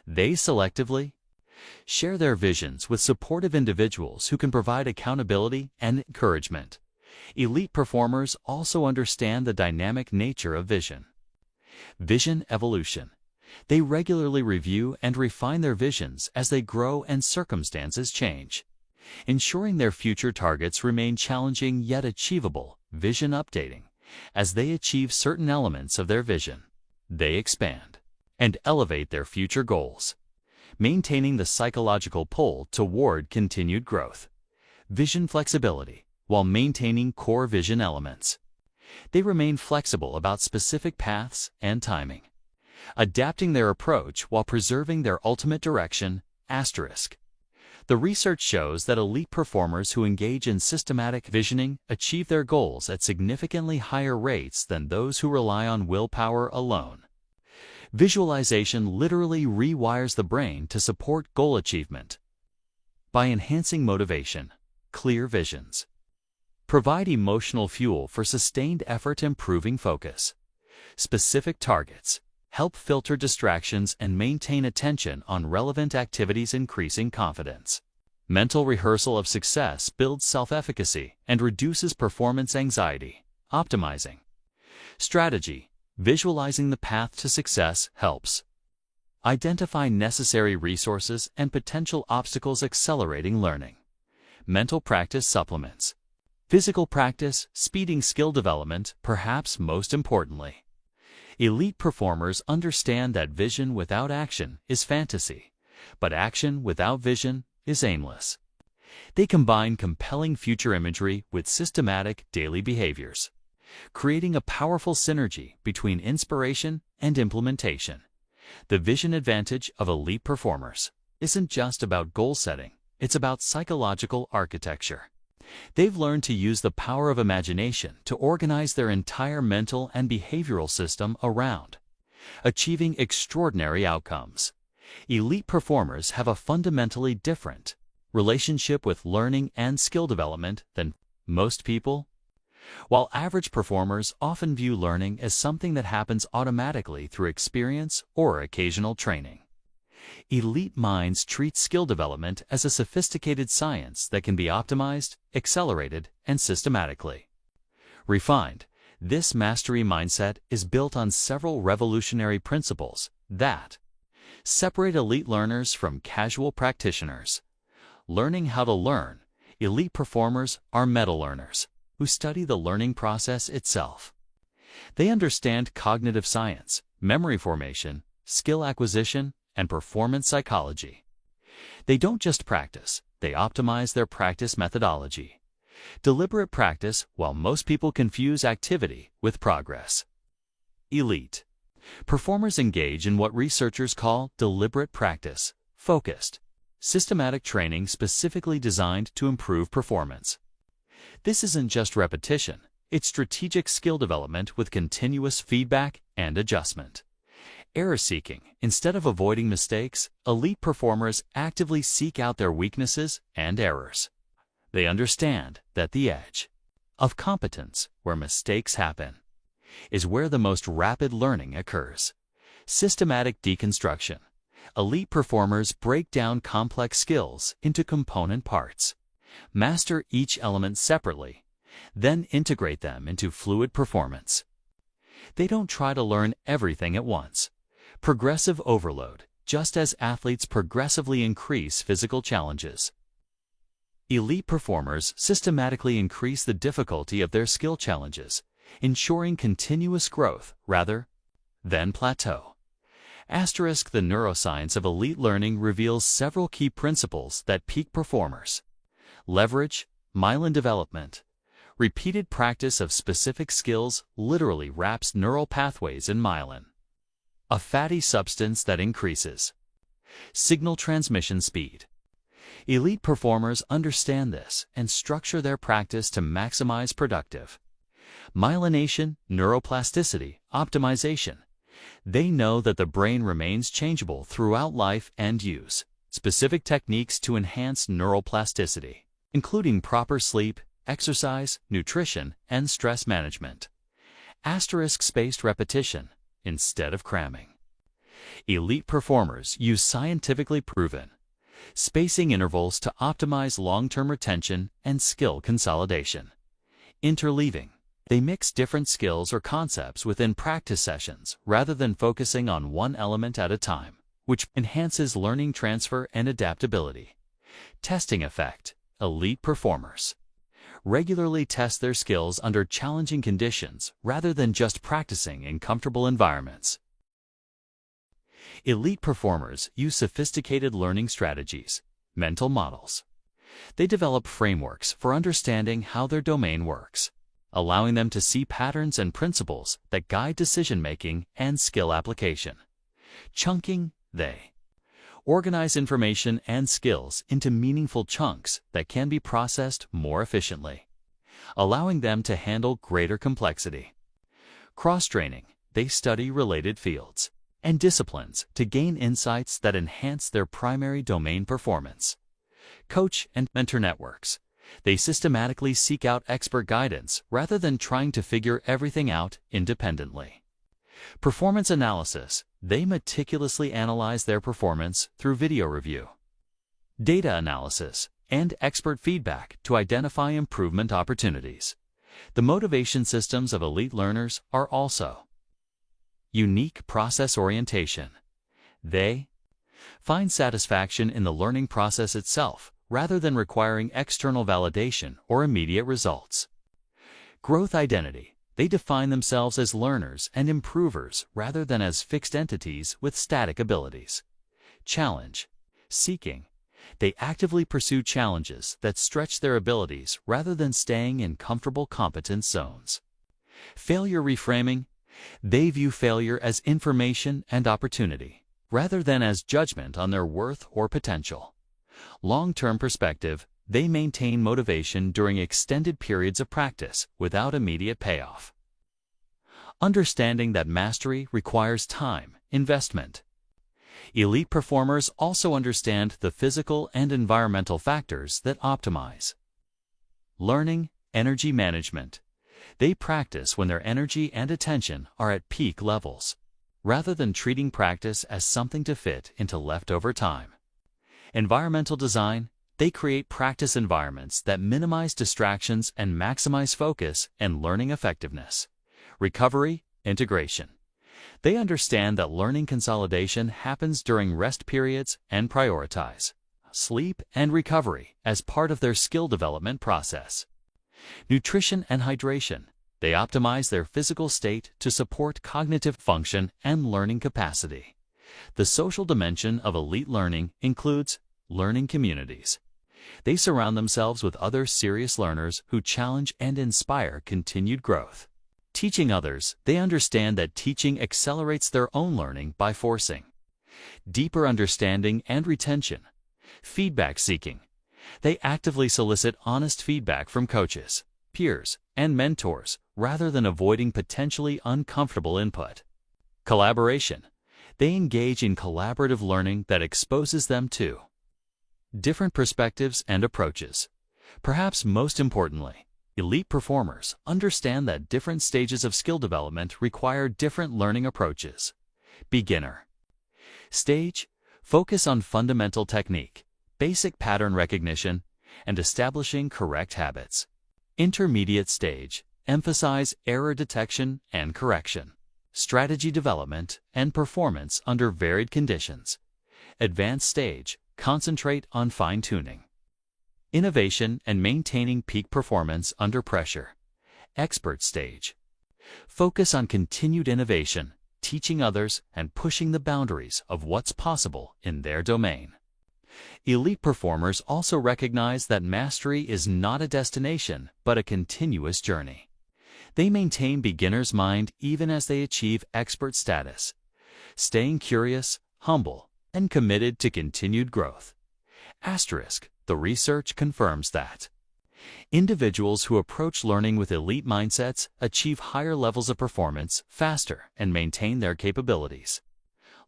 They selectively share their visions with supportive individuals who can provide accountability and encouragement. Elite performers also understand the dynamic nature of vision. Vision evolution. They regularly review and refine their visions as they grow and circumstances change, ensuring their future targets remain challenging yet achievable. Vision updating. As they achieve certain elements of their vision, they expand and elevate their future goals, maintaining the psychological pull toward continued growth. Vision flexibility. While maintaining core vision elements, they remain flexible about specific paths and timing, adapting their approach while preserving their ultimate direction. Asterisk. The research shows that elite performers who engage in systematic visioning achieve their goals at significantly higher rates than those who rely on willpower alone. Visualization literally rewires the brain to support goal achievement. By enhancing motivation, clear visions provide emotional fuel for sustained effort, improving focus. Specific targets help filter distractions and maintain attention on relevant activities, increasing confidence. Mental rehearsal of success builds self-efficacy and reduces performance anxiety. Optimizing. Strategy. Visualizing the path to success helps. Identify necessary resources and potential obstacles accelerating learning. Mental practice supplements. Physical practice, speeding skill development, perhaps most importantly. Elite performers understand that vision without action is fantasy, but action without vision is aimless. They combine compelling future imagery with systematic daily behaviors, creating a powerful synergy between inspiration and implementation. The vision advantage of elite performers isn't just about goal setting, it's about psychological architecture. They've learned to use the power of imagination to organize their entire mental and behavioral system around, achieving extraordinary outcomes. Elite performers have a fundamentally different relationship with learning and skill development than most people. While average performers often view learning as something that happens automatically through experience or occasional training, elite minds treat skill development as a sophisticated science that can be optimized, accelerated, and systematically refined. This mastery mindset is built on several revolutionary principles that separate elite learners from casual practitioners. Learning how to learn. Elite performers are meta-learners who study the learning process itself. They understand cognitive science, memory formation, skill acquisition, and performance psychology. They don't just practice, they optimize their practice methodology. Deliberate practice, while most people confuse activity with progress. Elite performers engage in what researchers call deliberate practice, focused, systematic training specifically designed to improve performance. This isn't just repetition, it's strategic skill development with continuous feedback and adjustment. Error-seeking. Instead of avoiding mistakes, elite performers actively seek out their weaknesses and errors. They understand that the edge of competence, where mistakes happen, is where the most rapid learning occurs. Systematic deconstruction. Elite performers break down complex skills into component parts, master each element separately, then integrate them into fluid performance. They don't try to learn everything at once. Progressive overload, just as athletes progressively increase physical challenges. Elite performers systematically increase the difficulty of their skill challenges, ensuring continuous growth rather than plateau. Asterisk. The neuroscience of elite learning reveals several key principles that peak performers leverage. Myelin development. Repeated practice of specific skills literally wraps neural pathways in myelin, a fatty substance that increases signal transmission speed. Elite performers understand this and structure their practice to maximize productive myelination, neuroplasticity, optimization. They know that the brain remains changeable throughout life and use specific techniques to enhance neuroplasticity, including proper sleep, exercise, nutrition, and stress management. Asterisk. Spaced repetition instead of cramming. Elite performers use scientifically proven spacing intervals to optimize long-term retention and skill consolidation. Interleaving. They mix different skills or concepts within practice sessions rather than focusing on one element at a time, which enhances learning transfer and adaptability. Testing effect. Elite performers regularly test their skills under challenging conditions rather than just practicing in comfortable environments. Elite performers use sophisticated learning strategies, mental models. They develop frameworks for understanding how their domain works, allowing them to see patterns and principles that guide decision-making and skill application. Chunking. They organize information and skills into meaningful chunks that can be processed more efficiently, allowing them to handle greater complexity. Cross-training. They study related fields and disciplines to gain insights that enhance their primary domain performance. Coach and mentor networks. They systematically seek out expert guidance rather than trying to figure everything out independently. Performance analysis. They meticulously analyze their performance through video review. Data analysis. and expert feedback to identify improvement opportunities. The motivation systems of elite learners are also unique process orientation. They find satisfaction in the learning process itself rather than requiring external validation or immediate results. Growth identity. They define themselves as learners and improvers rather than as fixed entities with static abilities. Challenge seeking. They actively pursue challenges that stretch their abilities rather than staying in comfortable competence zones. Failure reframing. They view failure as information and opportunity, rather than as judgment on their worth or potential. Long-term perspective. They maintain motivation during extended periods of practice without immediate payoff. Understanding that mastery requires time, investment. Elite performers also understand the physical and environmental factors that optimize learning, energy management. They practice when their energy and attention are at peak levels, rather than treating practice as something to fit into leftover time. Environmental design. They create practice environments that minimize distractions and maximize focus and learning effectiveness. Recovery, integration. They understand that learning consolidation happens during rest periods and prioritize sleep and recovery as part of their skill development process. Nutrition and hydration. They optimize their physical state to support cognitive function and learning capacity. The social dimension of elite learning includes learning communities. They surround themselves with other serious learners who challenge and inspire continued growth. Teaching others. They understand that teaching accelerates their own learning by forcing deeper understanding and retention. Feedback seeking. They actively solicit honest feedback from coaches, peers, and mentors rather than avoiding potentially uncomfortable input. Collaboration. They engage in collaborative learning that exposes them to different perspectives and approaches. Perhaps most importantly, elite performers understand that different stages of skill development require different learning approaches. Beginner stage. Focus on fundamental technique, basic pattern recognition, and establishing correct habits. Intermediate stage. Emphasize error detection and correction, strategy development, and performance under varied conditions. Advanced stage. Concentrate on fine-tuning, innovation, and maintaining peak performance under pressure. Expert stage. Focus on continued innovation, teaching others, and pushing the boundaries of what's possible in their domain. Elite performers also recognize that mastery is not a destination, but a continuous journey. They maintain beginner's mind even as they achieve expert status, staying curious, humble, and committed to continued growth. Asterisk. The research confirms that individuals who approach learning with elite mindsets achieve higher levels of performance faster and maintain their capabilities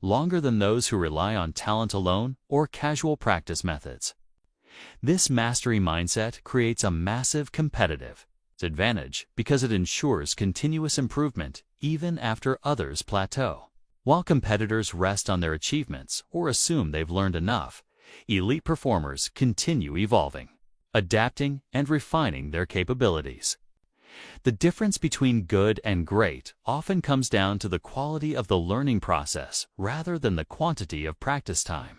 longer than those who rely on talent alone or casual practice methods. This mastery mindset creates a massive competitive advantage because it ensures continuous improvement even after others plateau. While competitors rest on their achievements or assume they've learned enough, elite performers continue evolving, adapting, and refining their capabilities. The difference between good and great often comes down to the quality of the learning process rather than the quantity of practice time.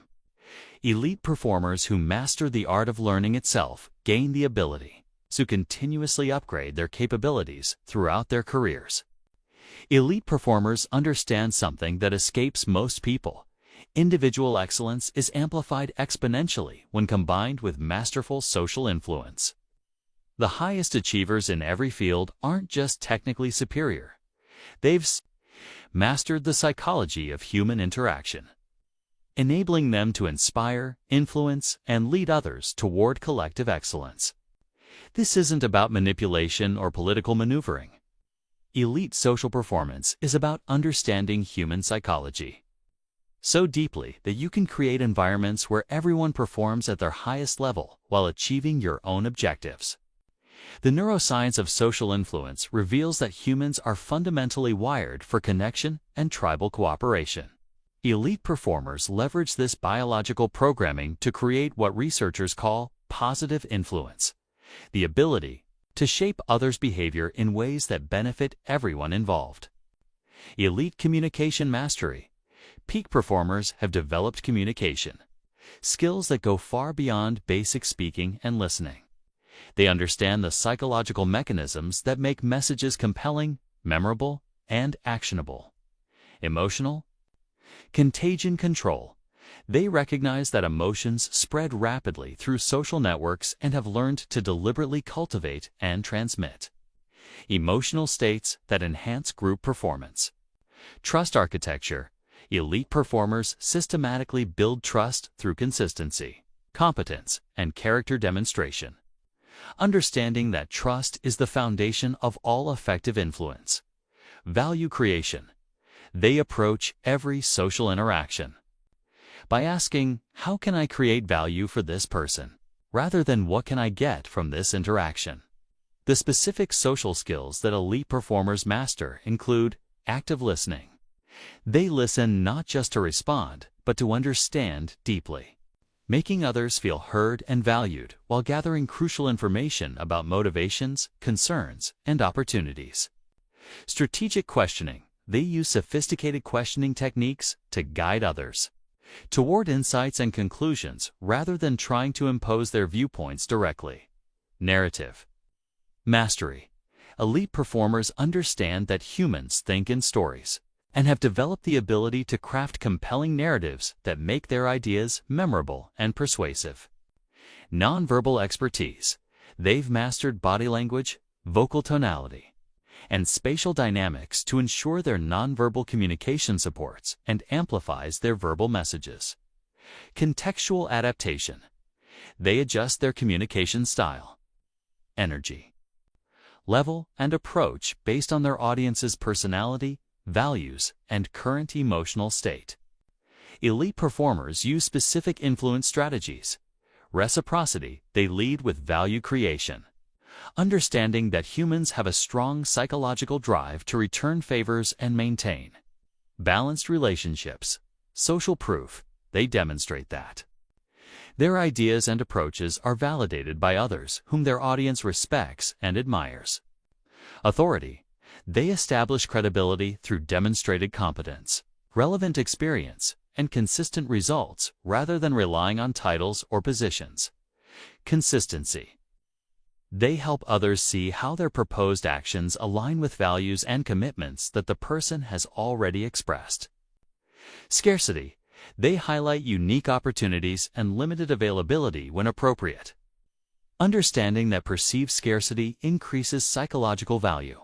Elite performers who master the art of learning itself gain the ability to continuously upgrade their capabilities throughout their careers. Elite performers understand something that escapes most people. Individual excellence is amplified exponentially when combined with masterful social influence. The highest achievers in every field aren't just technically superior. They've mastered the psychology of human interaction, enabling them to inspire, influence, and lead others toward collective excellence. This isn't about manipulation or political maneuvering. Elite social performance is about understanding human psychology so deeply that you can create environments where everyone performs at their highest level while achieving your own objectives. The neuroscience of social influence reveals that humans are fundamentally wired for connection and tribal cooperation. Elite performers leverage this biological programming to create what researchers call positive influence, the ability to shape others' behavior in ways that benefit everyone involved. Elite communication mastery. Peak performers have developed communication, skills that go far beyond basic speaking and listening. They understand the psychological mechanisms that make messages compelling, memorable, and actionable. Emotional contagion control. They recognize that emotions spread rapidly through social networks and have learned to deliberately cultivate and transmit emotional states that enhance group performance. Trust architecture. Elite performers systematically build trust through consistency, competence, and character demonstration. Understanding that trust is the foundation of all effective influence. Value creation. They approach every social interaction by asking, how can I create value for this person, rather than what can I get from this interaction? The specific social skills that elite performers master include active listening. They listen not just to respond, but to understand deeply, making others feel heard and valued while gathering crucial information about motivations, concerns, and opportunities. Strategic questioning. They use sophisticated questioning techniques to guide others toward insights and conclusions rather than trying to impose their viewpoints directly. Narrative mastery. Elite performers understand that humans think in stories and have developed the ability to craft compelling narratives that make their ideas memorable and persuasive. Nonverbal expertise. They've mastered body language, vocal tonality, and spatial dynamics to ensure their nonverbal communication supports and amplifies their verbal messages. Contextual adaptation. They adjust their communication style, energy, level, and approach based on their audience's personality, values, and current emotional state. Elite performers use specific influence strategies. Reciprocity. They lead with value creation, understanding that humans have a strong psychological drive to return favors and maintain balanced relationships. Social proof. They demonstrate that their ideas and approaches are validated by others whom their audience respects and admires. Authority. They establish credibility through demonstrated competence, relevant experience, and consistent results rather than relying on titles or positions. Consistency. They help others see how their proposed actions align with values and commitments that the person has already expressed. Scarcity. They highlight unique opportunities and limited availability when appropriate, understanding that perceived scarcity increases psychological value.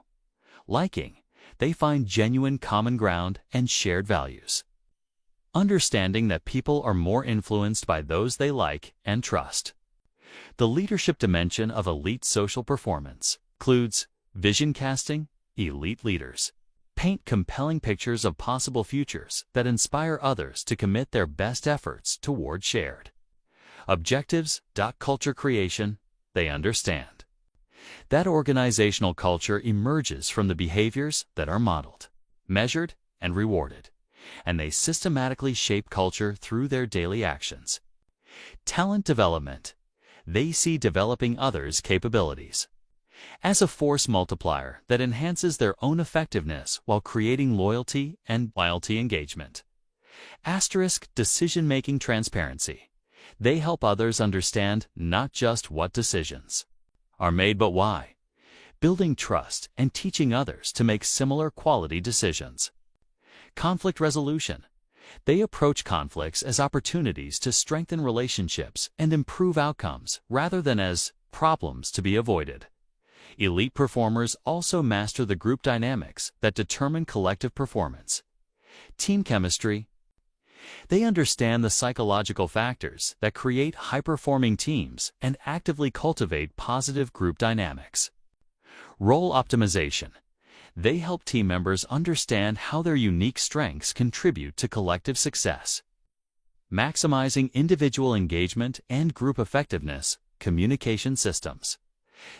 Liking. They find genuine common ground and shared values, understanding that people are more influenced by those they like and trust. The leadership dimension of elite social performance includes vision casting. Elite leaders paint compelling pictures of possible futures that inspire others to commit their best efforts toward shared objectives. Culture creation. They understand that organizational culture emerges from the behaviors that are modeled, measured, and rewarded, and they systematically shape culture through their daily actions. Talent development. They see developing others' capabilities as a force multiplier that enhances their own effectiveness while creating loyalty and engagement. Decision-making transparency. They help others understand not just what decisions are made but why, building trust and teaching others to make similar quality decisions. Conflict resolution. They approach conflicts as opportunities to strengthen relationships and improve outcomes rather than as problems to be avoided. Elite performers also master the group dynamics that determine collective performance. Team chemistry. They understand the psychological factors that create high-performing teams and actively cultivate positive group dynamics. Role optimization. They help team members understand how their unique strengths contribute to collective success. Maximizing individual engagement and group effectiveness. Communication systems.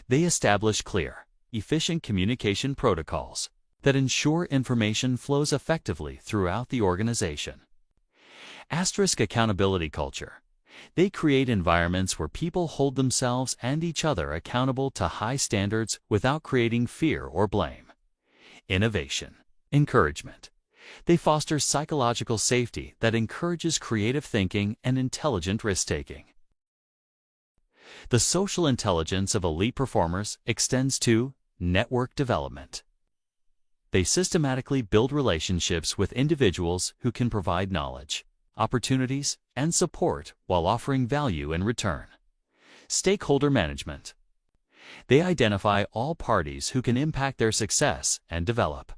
They establish clear, efficient communication protocols that ensure information flows effectively throughout the organization. Accountability culture. They create environments where people hold themselves and each other accountable to high standards without creating fear or blame. Innovation. Encouragement. They foster psychological safety that encourages creative thinking and intelligent risk-taking. The social intelligence of elite performers extends to network development. They systematically build relationships with individuals who can provide knowledge, opportunities, and support while offering value in return. Stakeholder management. They identify all parties who can impact their success and develop.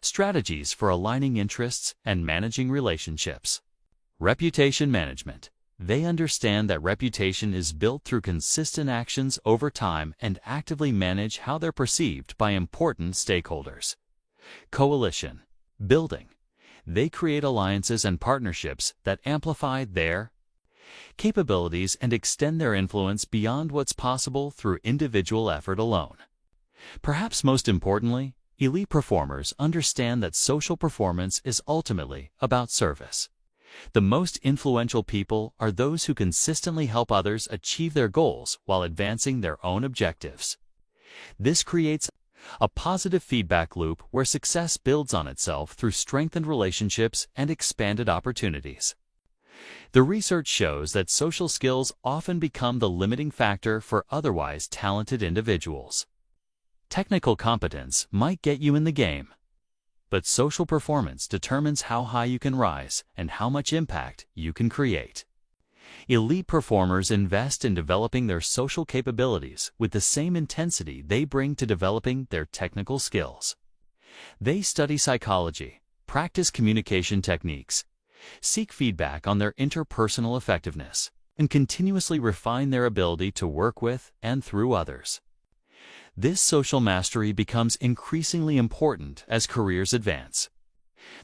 Strategies for aligning interests and managing relationships. Reputation management. They understand that reputation is built through consistent actions over time and actively manage how they're perceived by important stakeholders. Coalition. Building. They create alliances and partnerships that amplify their capabilities and extend their influence beyond what's possible through individual effort alone. Perhaps most importantly, elite performers understand that social performance is ultimately about service. The most influential people are those who consistently help others achieve their goals while advancing their own objectives. This creates a positive feedback loop where success builds on itself through strengthened relationships and expanded opportunities. The research shows that social skills often become the limiting factor for otherwise talented individuals. Technical competence might get you in the game, but social performance determines how high you can rise and how much impact you can create. Elite performers invest in developing their social capabilities with the same intensity they bring to developing their technical skills. They study psychology, practice communication techniques, seek feedback on their interpersonal effectiveness, and continuously refine their ability to work with and through others. This social mastery becomes increasingly important as careers advance.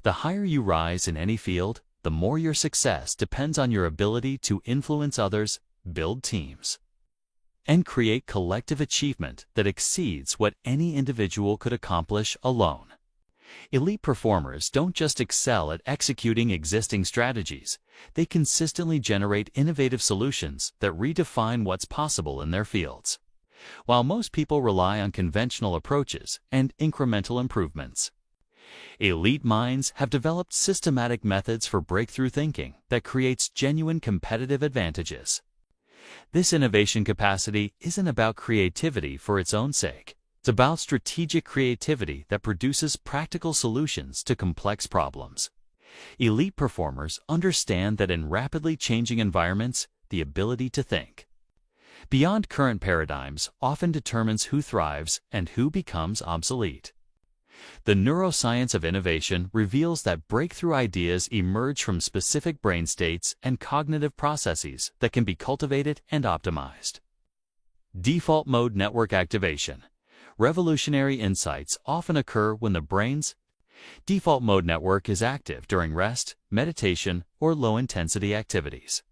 The higher you rise in any field, the more your success depends on your ability to influence others, build teams, and create collective achievement that exceeds what any individual could accomplish alone. Elite performers don't just excel at executing existing strategies, they consistently generate innovative solutions that redefine what's possible in their fields. While most people rely on conventional approaches and incremental improvements, elite minds have developed systematic methods for breakthrough thinking that creates genuine competitive advantages. This innovation capacity isn't about creativity for its own sake. It's about strategic creativity that produces practical solutions to complex problems. Elite performers understand that in rapidly changing environments, the ability to think beyond current paradigms often determines who thrives and who becomes obsolete. The neuroscience of innovation reveals that breakthrough ideas emerge from specific brain states and cognitive processes that can be cultivated and optimized. Default mode network activation. Revolutionary insights often occur when the brain's default mode network is active during rest, meditation, or low-intensity activities.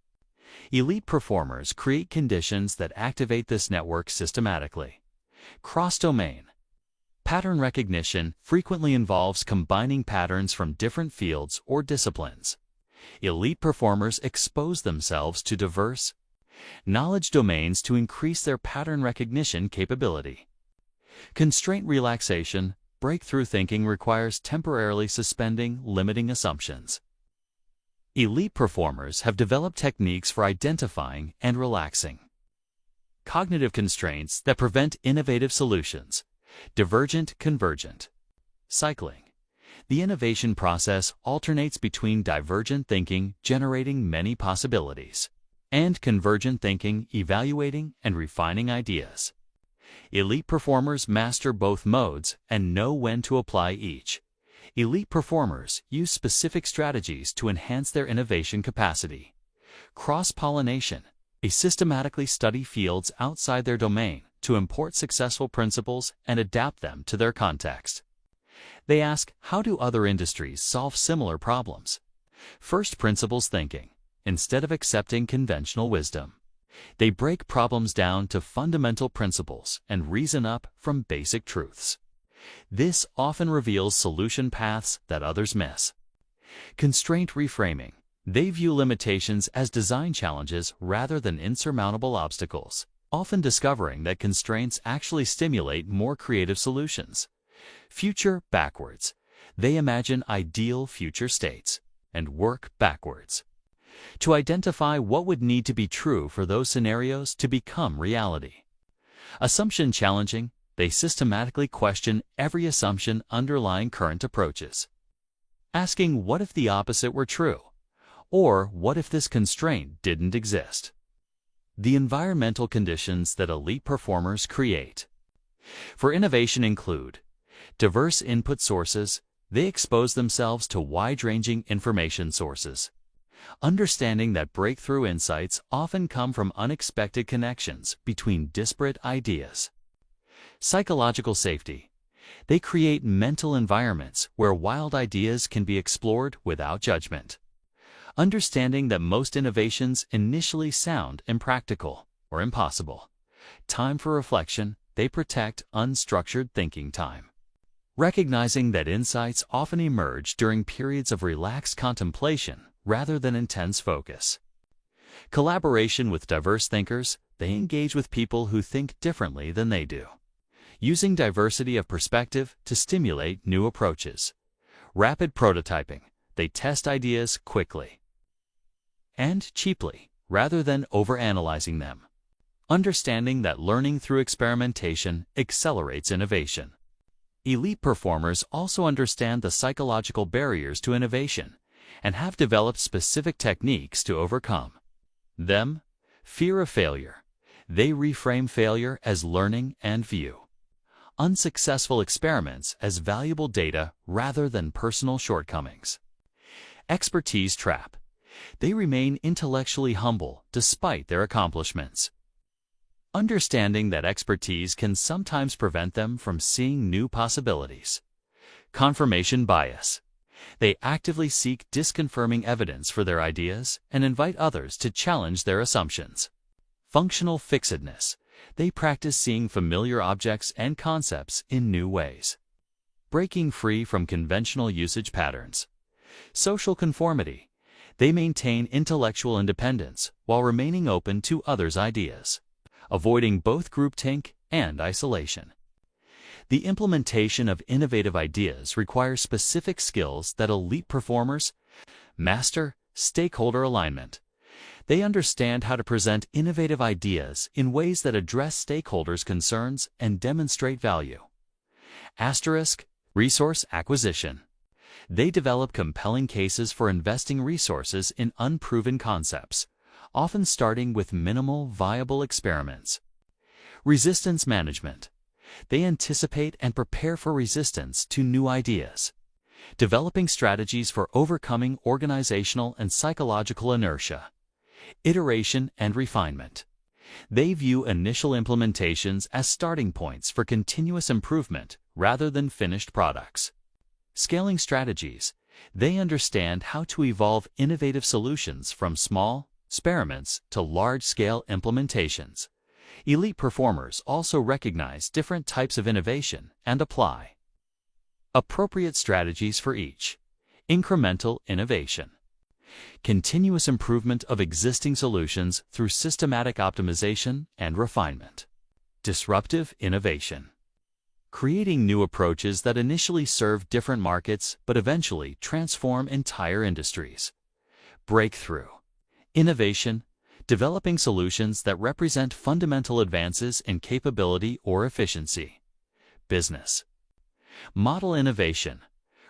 Elite performers create conditions that activate this network systematically. Cross-domain. Pattern recognition frequently involves combining patterns from different fields or disciplines. Elite performers expose themselves to diverse knowledge domains to increase their pattern recognition capability. Constraint relaxation. Breakthrough thinking requires temporarily suspending limiting assumptions. Elite performers have developed techniques for identifying and relaxing cognitive constraints that prevent innovative solutions. Divergent convergent. Cycling. The innovation process alternates between divergent thinking, generating many possibilities, and convergent thinking, evaluating and refining ideas. Elite performers master both modes and know when to apply each. Elite performers use specific strategies to enhance their innovation capacity. Cross-pollination. They systematically study fields outside their domain to import successful principles and adapt them to their context. They ask, how do other industries solve similar problems? First principles thinking. Instead of accepting conventional wisdom, they break problems down to fundamental principles and reason up from basic truths. This often reveals solution paths that others miss. Constraint reframing. They view limitations as design challenges rather than insurmountable obstacles, often discovering that constraints actually stimulate more creative solutions. Future backwards. They imagine ideal future states and work backwards to identify what would need to be true for those scenarios to become reality. Assumption challenging. They systematically question every assumption underlying current approaches, asking what if the opposite were true, or what if this constraint didn't exist. The environmental conditions that elite performers create for innovation include diverse input sources. They expose themselves to wide-ranging information sources, understanding that breakthrough insights often come from unexpected connections between disparate ideas. Psychological safety. They create mental environments where wild ideas can be explored without judgment. Understanding that most innovations initially sound impractical or impossible. Time for reflection. They protect unstructured thinking time. Recognizing that insights often emerge during periods of relaxed contemplation rather than intense focus. Collaboration with diverse thinkers. They engage with people who think differently than they do, using diversity of perspective to stimulate new approaches. Rapid prototyping. They test ideas quickly and cheaply rather than overanalyzing them, understanding that learning through experimentation accelerates innovation. Elite performers also understand the psychological barriers to innovation and have developed specific techniques to overcome them. Fear of failure. They reframe failure as learning and view unsuccessful experiments as valuable data rather than personal shortcomings. Expertise trap. They remain intellectually humble despite their accomplishments, understanding that expertise can sometimes prevent them from seeing new possibilities. Confirmation bias. They actively seek disconfirming evidence for their ideas and invite others to challenge their assumptions. Functional fixedness. They practice seeing familiar objects and concepts in new ways, breaking free from conventional usage patterns. Social conformity. They maintain intellectual independence while remaining open to others' ideas, avoiding both groupthink and isolation. The implementation of innovative ideas requires specific skills that elite performers master. Stakeholder alignment. They understand how to present innovative ideas in ways that address stakeholders' concerns and demonstrate value. Resource acquisition. They develop compelling cases for investing resources in unproven concepts, often starting with minimal viable experiments. Resistance management. They anticipate and prepare for resistance to new ideas, developing strategies for overcoming organizational and psychological inertia. Iteration and refinement. They view initial implementations as starting points for continuous improvement rather than finished products. Scaling strategies. They understand how to evolve innovative solutions from small experiments to large-scale implementations. Elite performers also recognize different types of innovation and apply appropriate strategies for each. Incremental innovation. Continuous improvement of existing solutions through systematic optimization and refinement. Disruptive innovation. Creating new approaches that initially serve different markets but eventually transform entire industries. Breakthrough innovation. Developing solutions that represent fundamental advances in capability or efficiency. Business model innovation.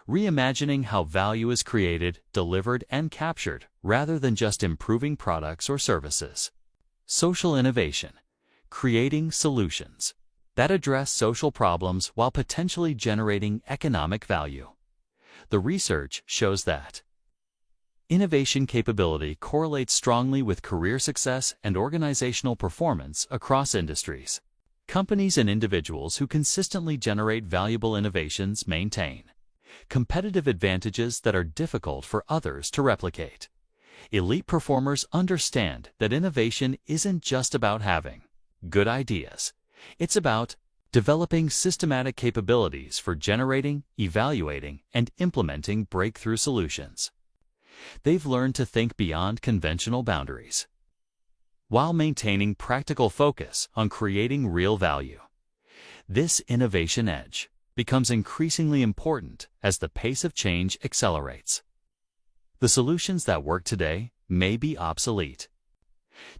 Reimagining how value is created, delivered, and captured, rather than just improving products or services. Social innovation. Creating solutions that address social problems while potentially generating economic value. The research shows that innovation capability correlates strongly with career success and organizational performance across industries. Companies and individuals who consistently generate valuable innovations maintain competitive advantages that are difficult for others to replicate. Elite performers understand that innovation isn't just about having good ideas. It's about developing systematic capabilities for generating, evaluating, and implementing breakthrough solutions. They've learned to think beyond conventional boundaries, while maintaining practical focus on creating real value. This innovation edge becomes increasingly important as the pace of change accelerates. The solutions that work today may be obsolete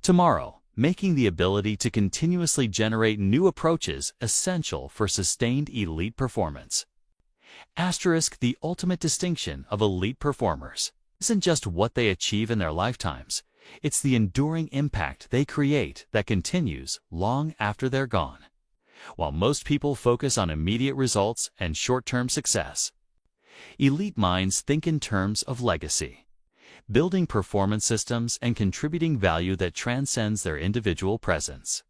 tomorrow, making the ability to continuously generate new approaches essential for sustained elite performance. The ultimate distinction of elite performers isn't just what they achieve in their lifetimes, it's the enduring impact they create that continues long after they're gone. While most people focus on immediate results and short-term success, elite minds think in terms of legacy, building performance systems and contributing value that transcends their individual presence.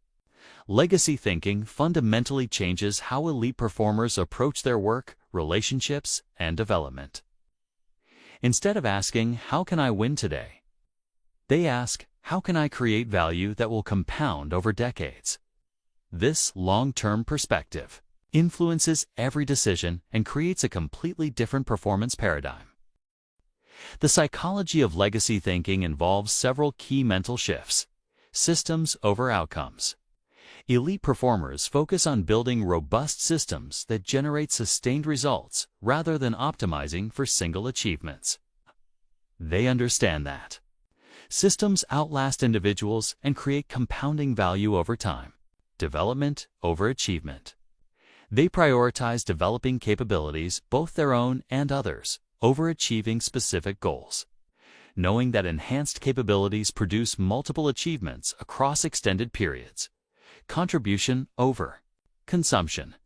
Legacy thinking fundamentally changes how elite performers approach their work, relationships, and development. Instead of asking, "How can I win today?" they ask, "How can I create value that will compound over decades?" This long-term perspective influences every decision and creates a completely different performance paradigm. The psychology of legacy thinking involves several key mental shifts. Systems over outcomes. Elite performers focus on building robust systems that generate sustained results rather than optimizing for single achievements. They understand that systems outlast individuals and create compounding value over time. Development over achievement. They prioritize developing capabilities, both their own and others, over achieving specific goals, knowing that enhanced capabilities produce multiple achievements across extended periods. Contribution over consumption.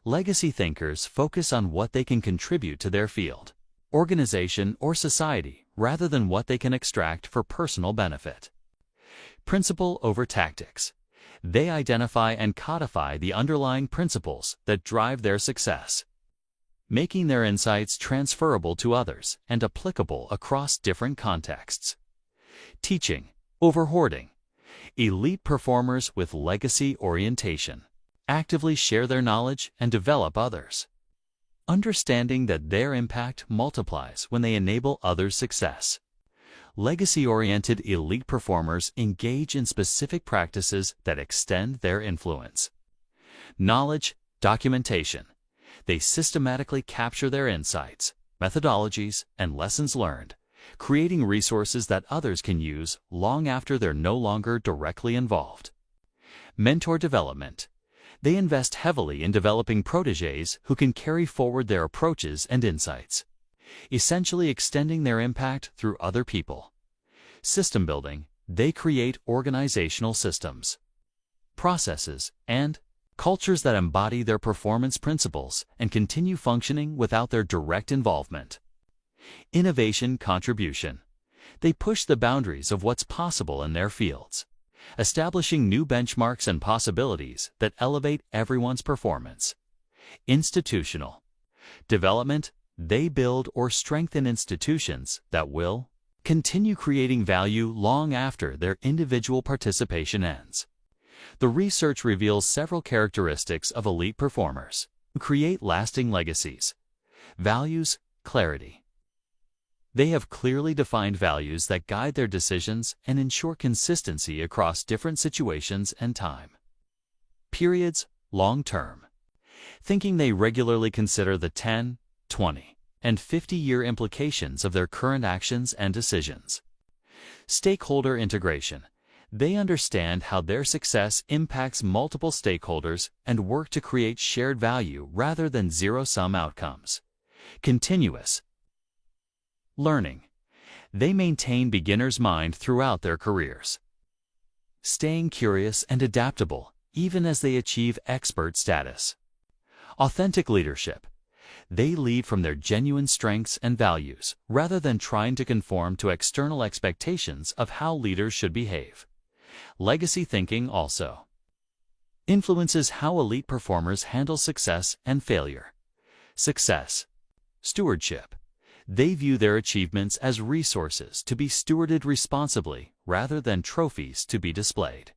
Legacy thinkers focus on what they can contribute to their field, organization, or society rather than what they can extract for personal benefit. Principle over tactics. They identify and codify the underlying principles that drive their success, making their insights transferable to others and applicable across different contexts. Teaching over hoarding. Elite performers with legacy orientation actively share their knowledge and develop others, understanding that their impact multiplies when they enable others' success. Legacy-oriented elite performers engage in specific practices that extend their influence. Knowledge documentation. They systematically capture their insights, methodologies, and lessons learned, creating resources that others can use long after they're no longer directly involved. Mentor development. They invest heavily in developing protégés who can carry forward their approaches and insights, essentially extending their impact through other people. System building. They create organizational systems, processes, and cultures that embody their performance principles and continue functioning without their direct involvement. Innovation contribution. They push the boundaries of what's possible in their fields, establishing new benchmarks and possibilities that elevate everyone's performance. Institutional development. They build or strengthen institutions that will continue creating value long after their individual participation ends. The research reveals several characteristics of elite performers who create lasting legacies. Values, clarity. They have clearly defined values that guide their decisions and ensure consistency across different situations and time. Periods, long term. Thinking. They regularly consider the 10, 20, and 50-year implications of their current actions and decisions. Stakeholder integration. They understand how their success impacts multiple stakeholders and work to create shared value rather than zero-sum outcomes. Continuous learning. They maintain beginner's mind throughout their careers, staying curious and adaptable even as they achieve expert status. Authentic leadership. They lead from their genuine strengths and values rather than trying to conform to external expectations of how leaders should behave. Legacy thinking also influences how elite performers handle success and failure. Success. Stewardship. They view their achievements as resources to be stewarded responsibly rather than trophies to be displayed,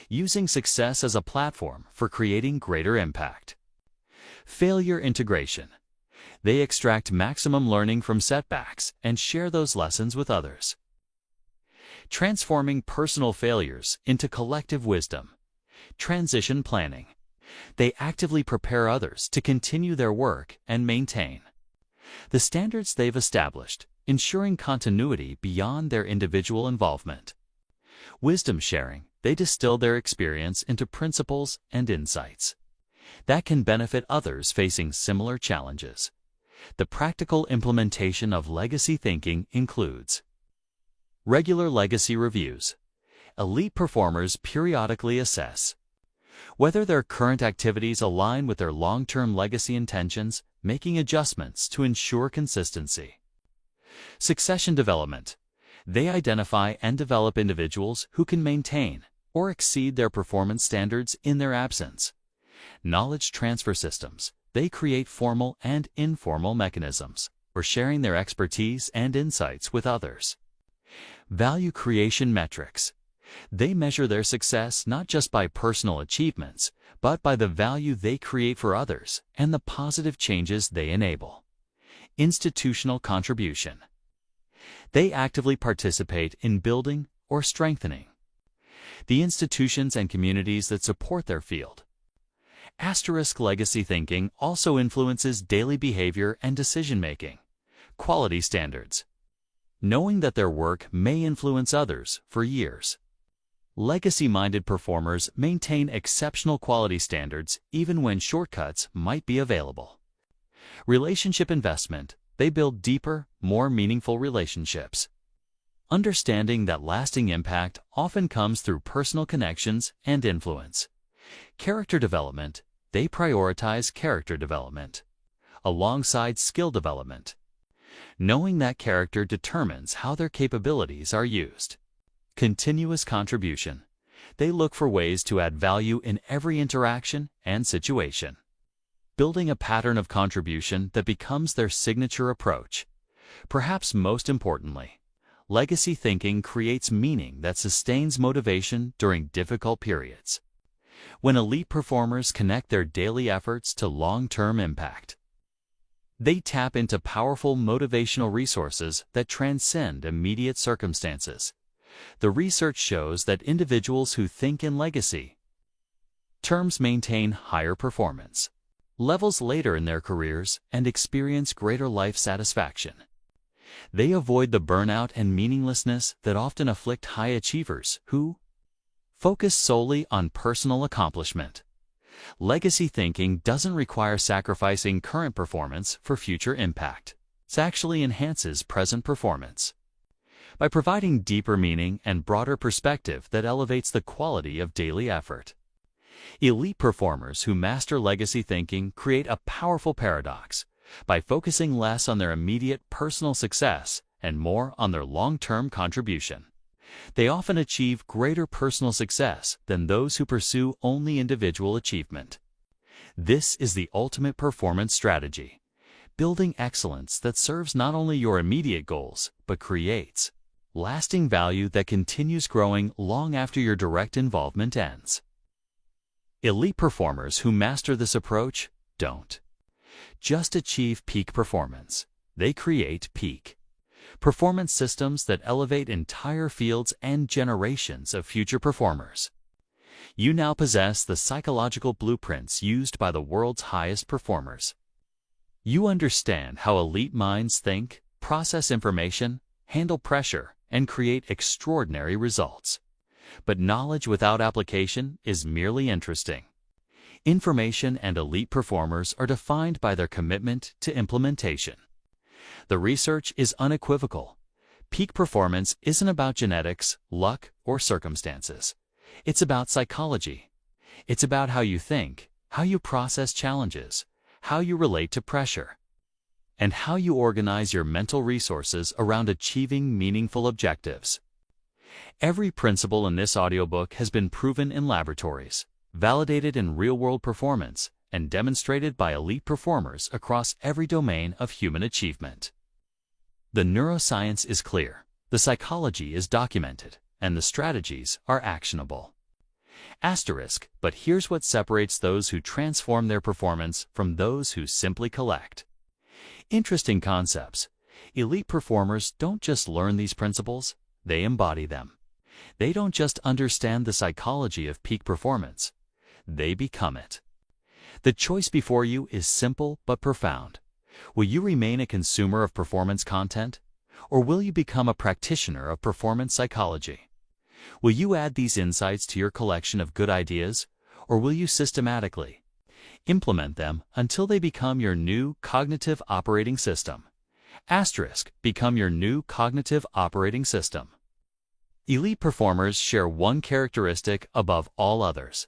using success as a platform for creating greater impact. Failure integration. They extract maximum learning from setbacks and share those lessons with others. Transforming personal failures into collective wisdom. Transition planning. They actively prepare others to continue their work and maintain the standards they've established, ensuring continuity beyond their individual involvement. Wisdom sharing. They distill their experience into principles and insights that can benefit others facing similar challenges. The practical implementation of legacy thinking includes regular legacy reviews. Elite performers periodically assess whether their current activities align with their long-term legacy intentions, making adjustments to ensure consistency. Succession development. They identify and develop individuals who can maintain or exceed their performance standards in their absence. Knowledge transfer systems. They create formal and informal mechanisms for sharing their expertise and insights with others. Value creation metrics. They measure their success not just by personal achievements, but by the value they create for others and the positive changes they enable. Institutional contribution. They actively participate in building or strengthening the institutions and communities that support their field. Asterisk legacy thinking also influences daily behavior and decision-making. Quality standards. Knowing that their work may influence others for years. Legacy-minded performers maintain exceptional quality standards even when shortcuts might be available. Relationship investment. They build deeper, more meaningful relationships. Understanding that lasting impact often comes through personal connections and influence. Character development. They prioritize character development alongside skill development, knowing that character determines how their capabilities are used. Continuous contribution. They look for ways to add value in every interaction and situation, building a pattern of contribution that becomes their signature approach. Perhaps most importantly, legacy thinking creates meaning that sustains motivation during difficult periods. When elite performers connect their daily efforts to long-term impact, they tap into powerful motivational resources that transcend immediate circumstances. The research shows that individuals who think in legacy terms maintain higher performance levels later in their careers and experience greater life satisfaction. They avoid the burnout and meaninglessness that often afflict high achievers who focus solely on personal accomplishment. Legacy thinking doesn't require sacrificing current performance for future impact. It actually enhances present performance by providing deeper meaning and broader perspective that elevates the quality of daily effort. Elite performers who master legacy thinking create a powerful paradox. By focusing less on their immediate personal success and more on their long-term contribution, they often achieve greater personal success than those who pursue only individual achievement. This is the ultimate performance strategy, building excellence that serves not only your immediate goals, but creates lasting value that continues growing long after your direct involvement ends. Elite performers who master this approach don't just achieve peak performance. They create peak performance systems that elevate entire fields and generations of future performers. You now possess the psychological blueprints used by the world's highest performers. You understand how elite minds think, process information, handle pressure, and create extraordinary results. But knowledge without application is merely interesting. Information and elite performers are defined by their commitment to implementation. The research is unequivocal. Peak performance isn't about genetics, luck, or circumstances. It's about psychology. It's about how you think, how you process challenges, how you relate to pressure, and how you organize your mental resources around achieving meaningful objectives. Every principle in this audiobook has been proven in laboratories, validated in real-world performance, and demonstrated by elite performers across every domain of human achievement. The neuroscience is clear, the psychology is documented, and the strategies are actionable. Asterisk, but here's what separates those who transform their performance from those who simply collect. Interesting concepts. Elite performers don't just learn these principles, they embody them. They don't just understand the psychology of peak performance, they become it. The choice before you is simple but profound. Will you remain a consumer of performance content, or will you become a practitioner of performance psychology? Will you add these insights to your collection of good ideas, or will you systematically implement them until they become your new cognitive operating system? Become your new cognitive operating system. Elite performers share one characteristic above all others.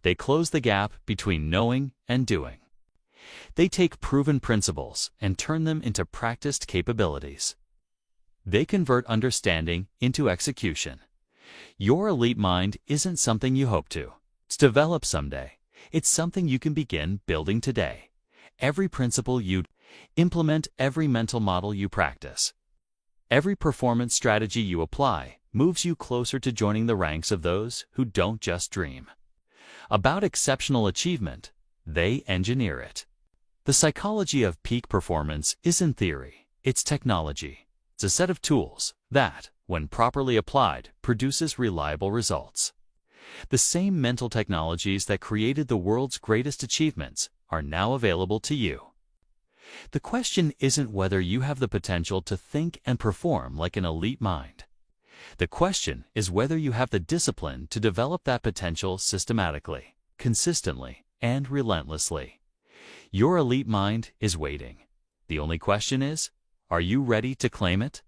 They close the gap between knowing and doing. They take proven principles and turn them into practiced capabilities. They convert understanding into execution. Your elite mind isn't something you hope to develop someday. It's something you can begin building today. Every principle you implement, every mental model you practice, every performance strategy you apply moves you closer to joining the ranks of those who don't just dream about exceptional achievement, they engineer it. The psychology of peak performance isn't theory, it's technology. It's a set of tools that, when properly applied, produces reliable results. The same mental technologies that created the world's greatest achievements are now available to you. The question isn't whether you have the potential to think and perform like an elite mind. The question is whether you have the discipline to develop that potential systematically, consistently, and relentlessly. Your elite mind is waiting. The only question is, are you ready to claim it?